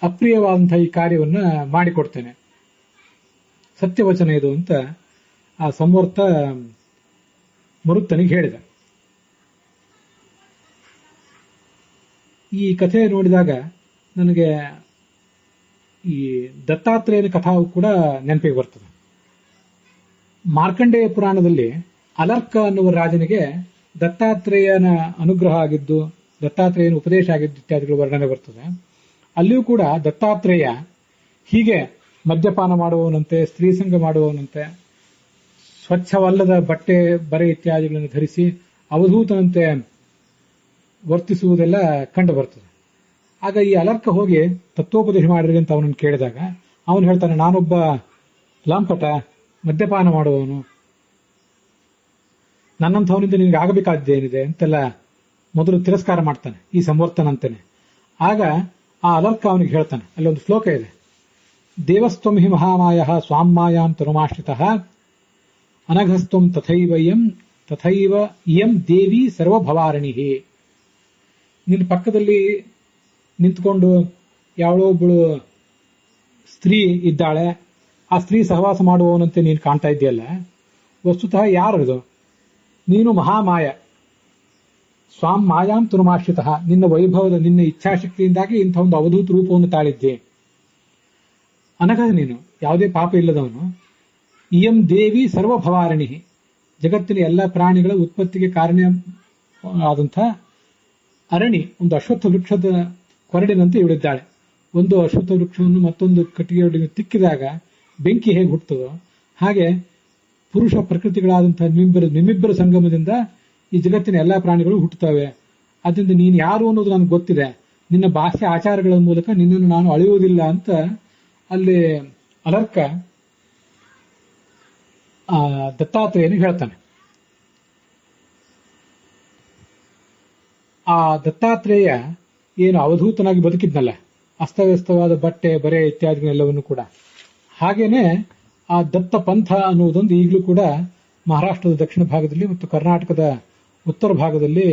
ಅಪ್ರಿಯವಾದಂತಹ ಈ ಕಾರ್ಯವನ್ನ ಮಾಡಿಕೊಡ್ತೇನೆ, ಸತ್ಯವಚನ ಇದು ಅಂತ ಆ ಸಂವರ್ತ ಮರುತ್ತನಿಗೆ ಹೇಳಿದ. ಈ ಕಥೆ ನೋಡಿದಾಗ ನನಗೆ ಈ ದತ್ತಾತ್ರೇಯನ ಕಥಾವು ಕೂಡ ನೆನಪಿಗೆ ಬರ್ತದೆ. ಮಾರ್ಕಂಡೇಯ ಪುರಾಣದಲ್ಲಿ ಅಲರ್ಕ ಅನ್ನುವ ರಾಜನಿಗೆ ದತ್ತಾತ್ರೇಯನ ಅನುಗ್ರಹ ಆಗಿದ್ದು, ದತ್ತಾತ್ರೇಯನ ಉಪದೇಶ ಆಗಿದ್ದು ಇತ್ಯಾದಿಗಳು ವರ್ಣನೆ ಬರ್ತದೆ. ಅಲ್ಲಿಯೂ ಕೂಡ ದತ್ತಾತ್ರೇಯ ಹೀಗೆ ಮದ್ಯಪಾನ ಮಾಡುವವನಂತೆ, ಸ್ತ್ರೀ ಸಂಗ ಮಾಡುವವನಂತೆ, ಸ್ವಚ್ಛವಲ್ಲದ ಬಟ್ಟೆ ಬರೆ ಇತ್ಯಾದಿಗಳನ್ನು ಧರಿಸಿ ಅವಧೂತನಂತೆ ವರ್ತಿಸುವುದೆಲ್ಲ ಕಂಡು ಬರ್ತದೆ. ಆಗ ಈ ಅಲರ್ಕ ಹೋಗಿ ತತ್ವೋಪದೇಶ ಮಾಡಿರಿ ಅಂತ ಅವನನ್ನು ಕೇಳಿದಾಗ ಅವನು ಹೇಳ್ತಾನೆ, ನಾನೊಬ್ಬ ಲಾಂಪಟ, ಮದ್ಯಪಾನ ಮಾಡುವವನು, ನನ್ನಂಥವನಿಂದ ನಿನಗೆ ಆಗಬೇಕಾದ್ದೇನಿದೆ ಅಂತೆಲ್ಲ ಮೊದಲು ತಿರಸ್ಕಾರ ಮಾಡ್ತಾನೆ ಈ ಸಂವರ್ತನಂತಾನೆ. ಆಗ ಆ ಅಲರ್ಕ ಅವನಿಗೆ ಹೇಳ್ತಾನೆ, ಅಲ್ಲೊಂದು ಶ್ಲೋಕ ಇದೆ, ದೇವಸ್ತ್ವಂ ಹಿ ಮಹಾಮಾಯ ಸ್ವಾಮ್ಮಾಯಾಂ ತನುಮಾಶ್ರಿತಃ ಅನಘಸ್ತ್ವಂ ತಥೈವ ಇಯಂ ದೇವಿ ಸರ್ವಭವಾರಣಿಹಿ. ನಿನ್ನ ಪಕ್ಕದಲ್ಲಿ ನಿಂತ್ಕೊಂಡು ಯಾವಳೋ ಒಬ್ಬಳು ಸ್ತ್ರೀ ಇದ್ದಾಳೆ, ಆ ಸ್ತ್ರೀ ಸಹವಾಸ ಮಾಡುವವನಂತೆ ನೀನು ಕಾಣ್ತಾ ಇದೆಯಲ್ಲ, ವಸ್ತುತಃ ಯಾರದು? ನೀನು ಮಹಾಮಾಯ, ಸ್ವಾಂ ಮಾಯಾಂ ತುನುಮಾಶ್ರಿತಃ, ನಿನ್ನ ವೈಭವದ, ನಿನ್ನ ಇಚ್ಛಾಶಕ್ತಿಯಿಂದಾಗಿ ಇಂಥ ಒಂದು ಅವಧೂತ ರೂಪವನ್ನು ತಾಳಿದ್ದೆ. ಅನಘ, ನೀನು ಯಾವುದೇ ಪಾಪ ಇಲ್ಲದವನು. ಇಯಂ ದೇವಿ ಸರ್ವಭವಾರಣಿ, ಜಗತ್ತಿನ ಎಲ್ಲ ಪ್ರಾಣಿಗಳ ಉತ್ಪತ್ತಿಗೆ ಕಾರಣ ಆದಂಥ ಅರಣಿ, ಒಂದು ಅಶ್ವತ್ಥ ವೃಕ್ಷದ ಕೊರಡಿನಂತೆ ಇವಳಿದ್ದಾಳೆ. ಒಂದು ಅಶ್ವತ್ಥ ವೃಕ್ಷವನ್ನು ಮತ್ತೊಂದು ಕಟ್ಟಿಗೆಯೊಳಗೆ ತಿಕ್ಕಿದಾಗ ಬೆಂಕಿ ಹೇಗೆ ಹುಟ್ಟುತ್ತದೋ ಹಾಗೆ ಪುರುಷ ಪ್ರಕೃತಿಗಳಾದಂತಹ ನಿಮ್ಮಿಬ್ಬರ ಸಂಗಮದಿಂದ ಈ ಜಗತ್ತಿನ ಎಲ್ಲಾ ಪ್ರಾಣಿಗಳು ಹುಟ್ಟುತ್ತವೆ. ಅದರಿಂದ ನೀನು ಯಾರು ಅನ್ನೋದು ನನಗೆ ಗೊತ್ತಿದೆ, ನಿನ್ನ ಬಾಹ್ಯ ಆಚಾರಗಳ ಮೂಲಕ ನಿನ್ನನ್ನು ನಾನು ಅಳೆಯುವುದಿಲ್ಲ ಅಂತ ಅಲ್ಲಿ ಅಲರ್ಕ ದತ್ತಾತ್ರೇಯನಿಗೆ ಹೇಳ್ತಾನೆ. ಆ ದತ್ತಾತ್ರೇಯ ಏನು ಅವಧೂತನಾಗಿ ಬದುಕಿದ್ನಲ್ಲ, ಅಸ್ತವ್ಯಸ್ತವಾದ ಬಟ್ಟೆ ಬರೆ ಇತ್ಯಾದಿಗಳೆಲ್ಲವನ್ನು ಕೂಡ, ಹಾಗೇನೆ ಆ ದತ್ತ ಪಂಥ ಅನ್ನುವುದೊಂದು ಈಗಲೂ ಕೂಡ ಮಹಾರಾಷ್ಟ್ರದ ದಕ್ಷಿಣ ಭಾಗದಲ್ಲಿ ಮತ್ತು ಕರ್ನಾಟಕದ ಉತ್ತರ ಭಾಗದಲ್ಲಿ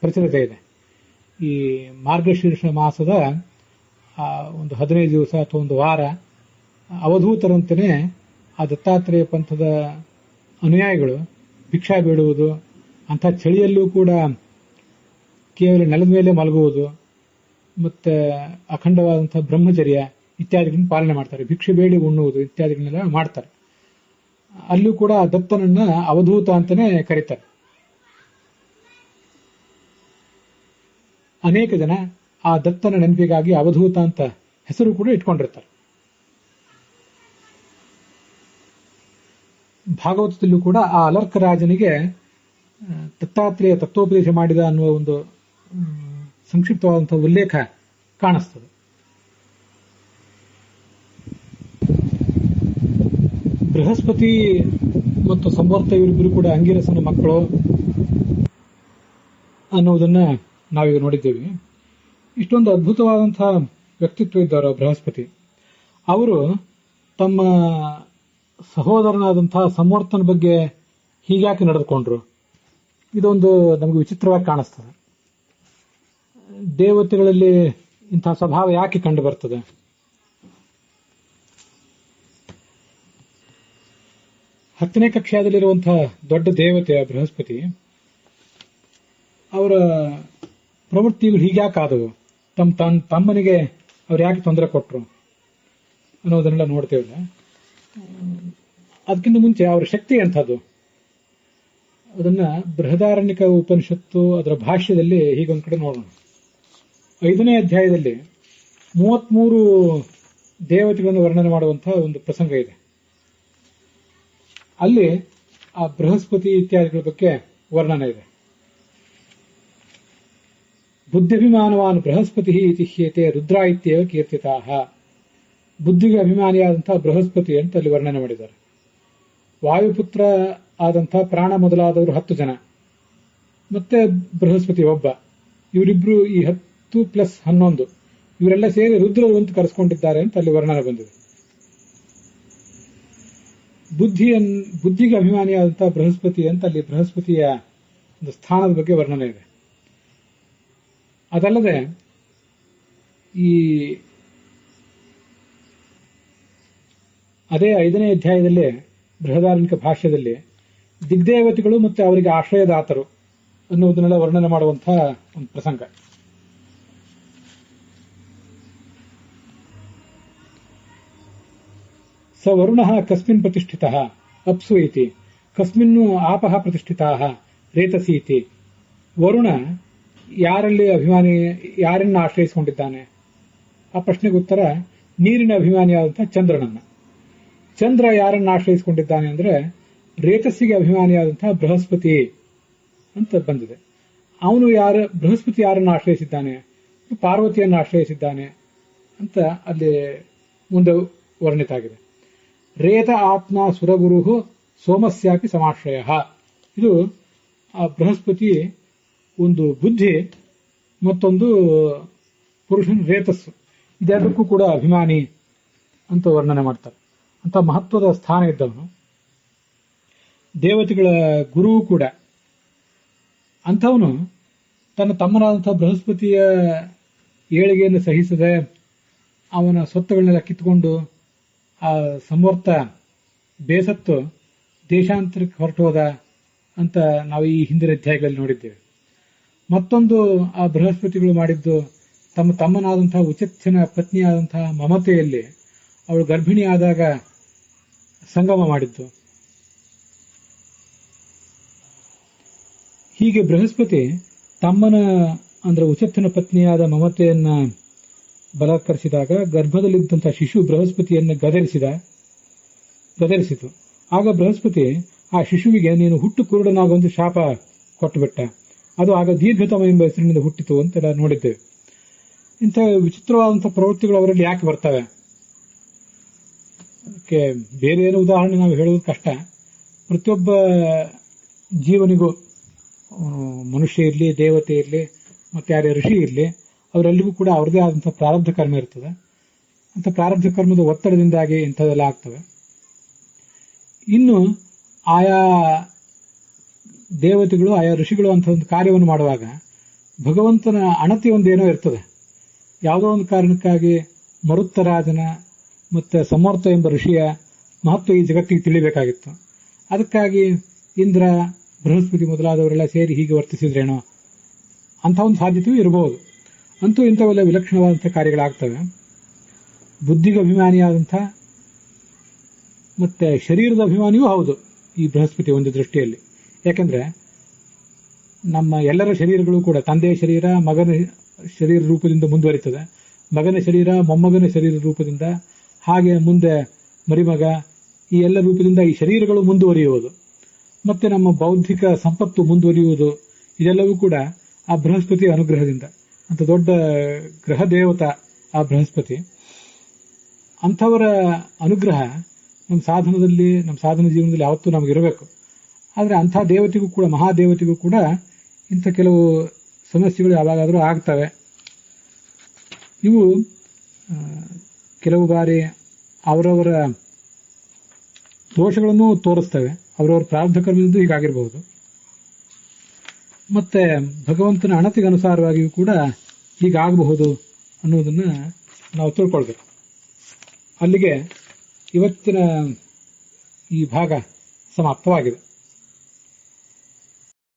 ಪ್ರಚಲಿತ ಇದೆ. ಈ ಮಾರ್ಗಶೀರ್ಷ ಮಾಸದ ಒಂದು 15 ದಿವಸ ಅಥವಾ ಒಂದು ವಾರ ಅವಧೂತರಂತೆಯೇ ಆ ದತ್ತಾತ್ರೇಯ ಪಂಥದ ಅನುಯಾಯಿಗಳು ಭಿಕ್ಷಾ ಬೇಡುವುದು, ಅಂಥ ಚಳಿಯಲ್ಲೂ ಕೂಡ ಕೇವಲ ನೆಲದ ಮೇಲೆ ಮಲಗುವುದು, ಮತ್ತೆ ಅಖಂಡವಾದಂತಹ ಬ್ರಹ್ಮಚರ್ಯ ಇತ್ಯಾದಿಗಳನ್ನು ಪಾಲನೆ ಮಾಡ್ತಾರೆ. ಭಿಕ್ಷೆ ಬೇಡಿ ಉಣ್ಣುವುದು ಇತ್ಯಾದಿಗಳನ್ನೆಲ್ಲ ಮಾಡ್ತಾರೆ. ಅಲ್ಲೂ ಕೂಡ ದತ್ತನನ್ನ ಅವಧೂತ ಅಂತಾನೆ ಕರೀತಾರೆ. ಅನೇಕ ಜನ ಆ ದತ್ತನ ನೆನಪಿಗಾಗಿ ಅವಧೂತ ಅಂತ ಹೆಸರು ಕೂಡ ಇಟ್ಕೊಂಡಿರ್ತಾರೆ. ಭಾಗವತದಲ್ಲೂ ಕೂಡ ಆ ಅಲರ್ಕ ರಾಜನಿಗೆ ದತ್ತಾತ್ರೇಯ ತತ್ವೋಪದೇಶ ಮಾಡಿದ ಅನ್ನುವ ಒಂದು ಸಂಕ್ಷಿಪ್ತವಾದಂತಹ ಉಲ್ಲೇಖ ಕಾಣಿಸ್ತದೆ. ಬೃಹಸ್ಪತಿ ಮತ್ತು ಸಂವರ್ತ ಇವರಿಬ್ಬರು ಕೂಡ ಅಂಗಿರಸನ ಮಕ್ಕಳು ಅನ್ನೋದನ್ನ ನಾವೀಗ ನೋಡಿದ್ದೇವೆ. ಇಷ್ಟೊಂದು ಅದ್ಭುತವಾದಂತಹ ವ್ಯಕ್ತಿತ್ವ ಇದ್ದವರು ಬೃಹಸ್ಪತಿ. ಅವರು ತಮ್ಮ ಸಹೋದರನಾದಂತಹ ಸಂವರ್ತನ ಬಗ್ಗೆ ಹೀಗ್ಯಾಕೆ ನಡೆದುಕೊಂಡ್ರು? ಇದೊಂದು ನಮಗೆ ವಿಚಿತ್ರವಾಗಿ ಕಾಣಿಸ್ತದೆ. ದೇವತೆಗಳಲ್ಲಿ ಇಂತಹ ಸ್ವಭಾವ ಯಾಕೆ ಕಂಡು ಬರ್ತದೆ? ಹತ್ತನೇ ಕಕ್ಷಾದಲ್ಲಿರುವಂತಹ ದೊಡ್ಡ ದೇವತೆ ಬೃಹಸ್ಪತಿ, ಅವರ ಪ್ರವೃತ್ತಿಗಳು ಹೀಗ್ಯಾಕಾದವು? ತಮ್ಮನಿಗೆ ಅವ್ರು ಯಾಕೆ ತೊಂದರೆ ಕೊಟ್ಟರು ಅನ್ನೋದನ್ನೆಲ್ಲ ನೋಡ್ತೇವೆ. ಅದಕ್ಕಿಂತ ಮುಂಚೆ ಅವರ ಶಕ್ತಿ ಎಂಥದ್ದು ಅದನ್ನ ಬೃಹದಾರಣ್ಯಕ ಉಪನಿಷತ್ತು ಅದರ ಭಾಷ್ಯದಲ್ಲಿ ಹೀಗೊಂದು ಕಡೆ ನೋಡೋಣ. 5ನೇ ಅಧ್ಯಾಯದಲ್ಲಿ 33 ದೇವತೆಗಳನ್ನು ವರ್ಣನೆ ಮಾಡುವಂತಹ ಒಂದು ಪ್ರಸಂಗ ಇದೆ. ಅಲ್ಲಿ ಆ ಬೃಹಸ್ಪತಿ ಇತ್ಯಾದಿಗಳ ಬಗ್ಗೆ ವರ್ಣನೆ ಇದೆ. ಬುದ್ಧಿಭಿಮಾನವಾನ್ ಬೃಹಸ್ಪತಿ ಇತಿ ಹ್ಯೇತೆ ರುದ್ರ ಇತ್ಯೇವ ಕೀರ್ತಿತಾಃ. ಬುದ್ಧಿಗೆ ಅಭಿಮಾನಿಯಾದಂತಹ ಬೃಹಸ್ಪತಿ ಅಂತ ಅಲ್ಲಿ ವರ್ಣನೆ ಮಾಡಿದ್ದಾರೆ. ವಾಯುಪುತ್ರ ಆದಂತಹ ಪ್ರಾಣ ಮೊದಲಾದವರು 10 ಜನ, ಮತ್ತೆ ಬೃಹಸ್ಪತಿ ಒಬ್ಬ, ಇವರಿಬ್ರು ಈ 10 + 11 ಇವರೆಲ್ಲ ಸೇರಿ ರುದ್ರರು ಅಂತ ಕರೆಸ್ಕೊಂಡಿದ್ದಾರೆ ಅಂತ ಅಲ್ಲಿ ವರ್ಣನೆ ಬಂದಿದೆ. ಬುದ್ಧಿಗೆ ಅಭಿಮಾನಿಯಾದಂತಹ ಬೃಹಸ್ಪತಿ ಅಂತ ಅಲ್ಲಿ ಬೃಹಸ್ಪತಿಯ ಒಂದು ಸ್ಥಾನದ ಬಗ್ಗೆ ವರ್ಣನೆ ಇದೆ. ಅದಲ್ಲದೆ ಈ ಅದೇ 5ನೇ ಅಧ್ಯಾಯದಲ್ಲಿ ಬೃಹದಾರಣ್ಯಕ ಭಾಷ್ಯದಲ್ಲಿ ದಿಗ್ದೇವತೆಗಳು ಮತ್ತು ಅವರಿಗೆ ಆಶ್ರಯದಾತರು ಅನ್ನುವುದನ್ನೆಲ್ಲ ವರ್ಣನೆ ಮಾಡುವಂತಹ ಒಂದು ಪ್ರಸಂಗ. ಸ ವರುಣಃ ಕಸ್ಮಿನ್ ಪ್ರತಿಷ್ಠಿತಃ ಅಪ್ಸು ಇತಿ, ಕಸ್ಮಿನ್ನು ಆಪಃ ಪ್ರತಿಷ್ಠಿತಾಃ ರೇತಸಿ ಇತಿ. ವರುಣ ಯಾರಲ್ಲಿ ಯಾರನ್ನ ಆಶ್ರಯಿಸಿಕೊಂಡಿದ್ದಾನೆ? ಆ ಪ್ರಶ್ನೆಗೆ ಉತ್ತರ ನೀರಿನ ಅಭಿಮಾನಿಯಾದಂತಹ ಚಂದ್ರನನ್ನ. ಚಂದ್ರ ಯಾರನ್ನ ಆಶ್ರಯಿಸಿಕೊಂಡಿದ್ದಾನೆ ಅಂದ್ರೆ ರೇತಸ್ಸಿಗೆ ಅಭಿಮಾನಿಯಾದಂತಹ ಬೃಹಸ್ಪತಿ ಅಂತ ಬಂದಿದೆ. ಬೃಹಸ್ಪತಿ ಯಾರನ್ನು ಆಶ್ರಯಿಸಿದ್ದಾನೆ? ಪಾರ್ವತಿಯನ್ನು ಆಶ್ರಯಿಸಿದ್ದಾನೆ ಅಂತ ಅಲ್ಲಿ ಮುಂದೆ ವರ್ಣಿತ ಆಗಿದೆ. ರೇತ ಆತ್ಮ ಸುರಗುರು ಸೋಮಸ್ಯಾಪಿ ಸಮಾಶ್ರಯ. ಇದು ಆ ಬೃಹಸ್ಪತಿ ಒಂದು ಬುದ್ಧಿ, ಮತ್ತೊಂದು ಪುರುಷನ ರೇತಸ್ಸು, ಇದೆಲ್ಲಕ್ಕೂ ಕೂಡ ಅಭಿಮಾನಿ ಅಂತ ವರ್ಣನೆ ಮಾಡ್ತಾರೆ. ಅಂತ ಮಹತ್ವದ ಸ್ಥಾನ ಇದ್ದವನು, ದೇವತೆಗಳ ಗುರುವು ಕೂಡ. ಅಂಥವನು ತನ್ನ ತಮ್ಮನಾದಂತಹ ಬೃಹಸ್ಪತಿಯ ಏಳಿಗೆಯನ್ನು ಸಹಿಸದೆ ಅವನ ಸ್ವತ್ತುಗಳನ್ನೆಲ್ಲ ಕಿತ್ಕೊಂಡು ಆ ಸಂವರ್ತ ಬೇಸತ್ತು ದೇಶಾಂತರಕ್ಕೆ ಹೊರಟೋದ ಅಂತ ನಾವು ಈ ಹಿಂದಿನ ಅಧ್ಯಾಯಗಳಲ್ಲಿ ನೋಡಿದ್ದೇವೆ. ಮತ್ತೊಂದು ಆ ಬೃಹಸ್ಪತಿಗಳು ಮಾಡಿದ್ದು ತಮ್ಮನಾದಂತಹ ಉಚಥ್ಯನ ಪತ್ನಿಯಾದಂತಹ ಮಮತೆಯಲ್ಲಿ ಅವಳು ಗರ್ಭಿಣಿ ಆದಾಗ ಸಂಗಮ ಮಾಡಿದ್ದು. ಹೀಗೆ ಬೃಹಸ್ಪತಿ ತಮ್ಮನ ಅಂದ್ರೆ ಉಚಥ್ಯನ ಪತ್ನಿಯಾದ ಮಮತೆಯನ್ನ ಬಲಾತ್ಕರಿಸಿದಾಗ ಗರ್ಭದಲ್ಲಿದ್ದಂತಹ ಶಿಶು ಬೃಹಸ್ಪತಿಯನ್ನು ಗದರಿಸಿತು. ಆಗ ಬೃಹಸ್ಪತಿ ಆ ಶಿಶುವಿಗೆ ನೀನು ಹುಟ್ಟು ಕುರುಡನಾಗುವಂತೆ ಶಾಪ ಕೊಟ್ಟುಬಿಟ್ಟ. ಅದು ಆಗ ದೀರ್ಘತಮ ಎಂಬ ಹೆಸರಿನಿಂದ ಹುಟ್ಟಿತು ಅಂತೆಲ್ಲ ನೋಡಿದ್ದೇವೆ. ಇಂಥ ವಿಚಿತ್ರವಾದಂತಹ ಪ್ರವೃತ್ತಿಗಳು ಅವರಲ್ಲಿ ಯಾಕೆ ಬರ್ತವೆ? ಅದಕ್ಕೆ ಬೇರೆ ಏನು ಉದಾಹರಣೆ ನಾವು ಹೇಳುವುದು ಕಷ್ಟ. ಪ್ರತಿಯೊಬ್ಬ ಜೀವನಿಗೂ, ಮನುಷ್ಯ ಇರಲಿ, ದೇವತೆ ಇರಲಿ, ಮತ್ತೆ ಯಾರೇ ಋಷಿ ಇರಲಿ, ಅವರೆಲ್ಲರಿಗೂ ಕೂಡ ಅವ್ರದೇ ಆದಂತಹ ಪ್ರಾರಬ್ಧ ಕರ್ಮ ಇರ್ತದೆ. ಅಂತ ಪ್ರಾರಬ್ಧ ಕರ್ಮದ ಒತ್ತಡದಿಂದಾಗಿ ಇಂಥದೆಲ್ಲ ಆಗ್ತವೆ. ಇನ್ನು ಆಯಾ ದೇವತೆಗಳು, ಆಯಾ ಋಷಿಗಳು ಅಂತ ಒಂದು ಕಾರ್ಯವನ್ನು ಮಾಡುವಾಗ ಭಗವಂತನ ಅಣತಿ ಒಂದೇನೋ ಇರ್ತದೆ. ಯಾವುದೋ ಒಂದು ಕಾರಣಕ್ಕಾಗಿ ಮರುತ್ತರಾಜನ ಮತ್ತೆ ಸಮರ್ಥ ಎಂಬ ಋಷಿಯ ಮಹತ್ವ ಈ ಜಗತ್ತಿಗೆ ತಿಳಿಬೇಕಾಗಿತ್ತು. ಅದಕ್ಕಾಗಿ ಇಂದ್ರ, ಬೃಹಸ್ಪತಿ ಮೊದಲಾದವರೆಲ್ಲ ಸೇರಿ ಹೀಗೆ ವರ್ತಿಸಿದ್ರೇನೋ ಅಂಥ ಒಂದು ಸಾಧ್ಯತೆಯೂ ಇರಬಹುದು. ಅಂತೂ ಇಂಥವೆಲ್ಲ ವಿಲಕ್ಷಣವಾದಂಥ ಕಾರ್ಯಗಳಾಗ್ತವೆ. ಬುದ್ಧಿಗೆ ಅಭಿಮಾನಿಯಾದಂಥ ಮತ್ತೆ ಶರೀರದ ಅಭಿಮಾನಿಯೂ ಹೌದು ಈ ಬೃಹಸ್ಪತಿ ಒಂದು ದೃಷ್ಟಿಯಲ್ಲಿ. ಯಾಕಂದ್ರೆ ನಮ್ಮ ಎಲ್ಲರ ಶರೀರಗಳು ಕೂಡ ತಂದೆಯ ಶರೀರ ಮಗನ ಶರೀರ ರೂಪದಿಂದ ಮುಂದುವರಿತದೆ, ಮಗನ ಶರೀರ ಮೊಮ್ಮಗನ ಶರೀರ ರೂಪದಿಂದ, ಹಾಗೆ ಮುಂದೆ ಮರಿಮಗ, ಈ ಎಲ್ಲ ರೂಪದಿಂದ ಈ ಶರೀರಗಳು ಮುಂದುವರಿಯುವುದು, ಮತ್ತೆ ನಮ್ಮ ಬೌದ್ಧಿಕ ಸಂಪತ್ತು ಮುಂದುವರಿಯುವುದು, ಇದೆಲ್ಲವೂ ಕೂಡ ಆ ಬೃಹಸ್ಪತಿಯ ಅನುಗ್ರಹದಿಂದ. ಅಂತ ದೊಡ್ಡ ಗ್ರಹ ದೇವತ ಆ ಬೃಹಸ್ಪತಿ. ಅಂಥವರ ಅನುಗ್ರಹ ನಮ್ಮ ಸಾಧನದಲ್ಲಿ, ನಮ್ಮ ಸಾಧನ ಜೀವನದಲ್ಲಿ ಯಾವತ್ತೂ ನಮಗಿರಬೇಕು. ಆದರೆ ಅಂಥ ದೇವತೆಗೂ ಕೂಡ, ಮಹಾದೇವತೆಗೂ ಕೂಡ ಇಂಥ ಕೆಲವು ಸಮಸ್ಯೆಗಳು ಯಾವಾಗಾದರೂ ಆಗ್ತವೆ. ಇವು ಕೆಲವು ಬಾರಿ ಅವರವರ ದೋಷಗಳನ್ನು ತೋರಿಸ್ತವೆ. ಅವರವರ ಪ್ರಾರಬ್ಧ ಕರ್ಮದಿಂದ ಹೀಗಾಗಿರಬಹುದು. ಮತ್ತೆ ಭಗವಂತನ ಅಣತಿಗನುಸಾರವಾಗಿಯೂ ಕೂಡ ಹೀಗಾಗಬಹುದು ಅನ್ನೋದನ್ನ ನಾವು ತಿಳ್ಕೊಳ್ಬೇಕು. ಅಲ್ಲಿಗೆ ಇವತ್ತಿನ ಈ ಭಾಗ ಸಮಾಪ್ತವಾಗಿದೆ.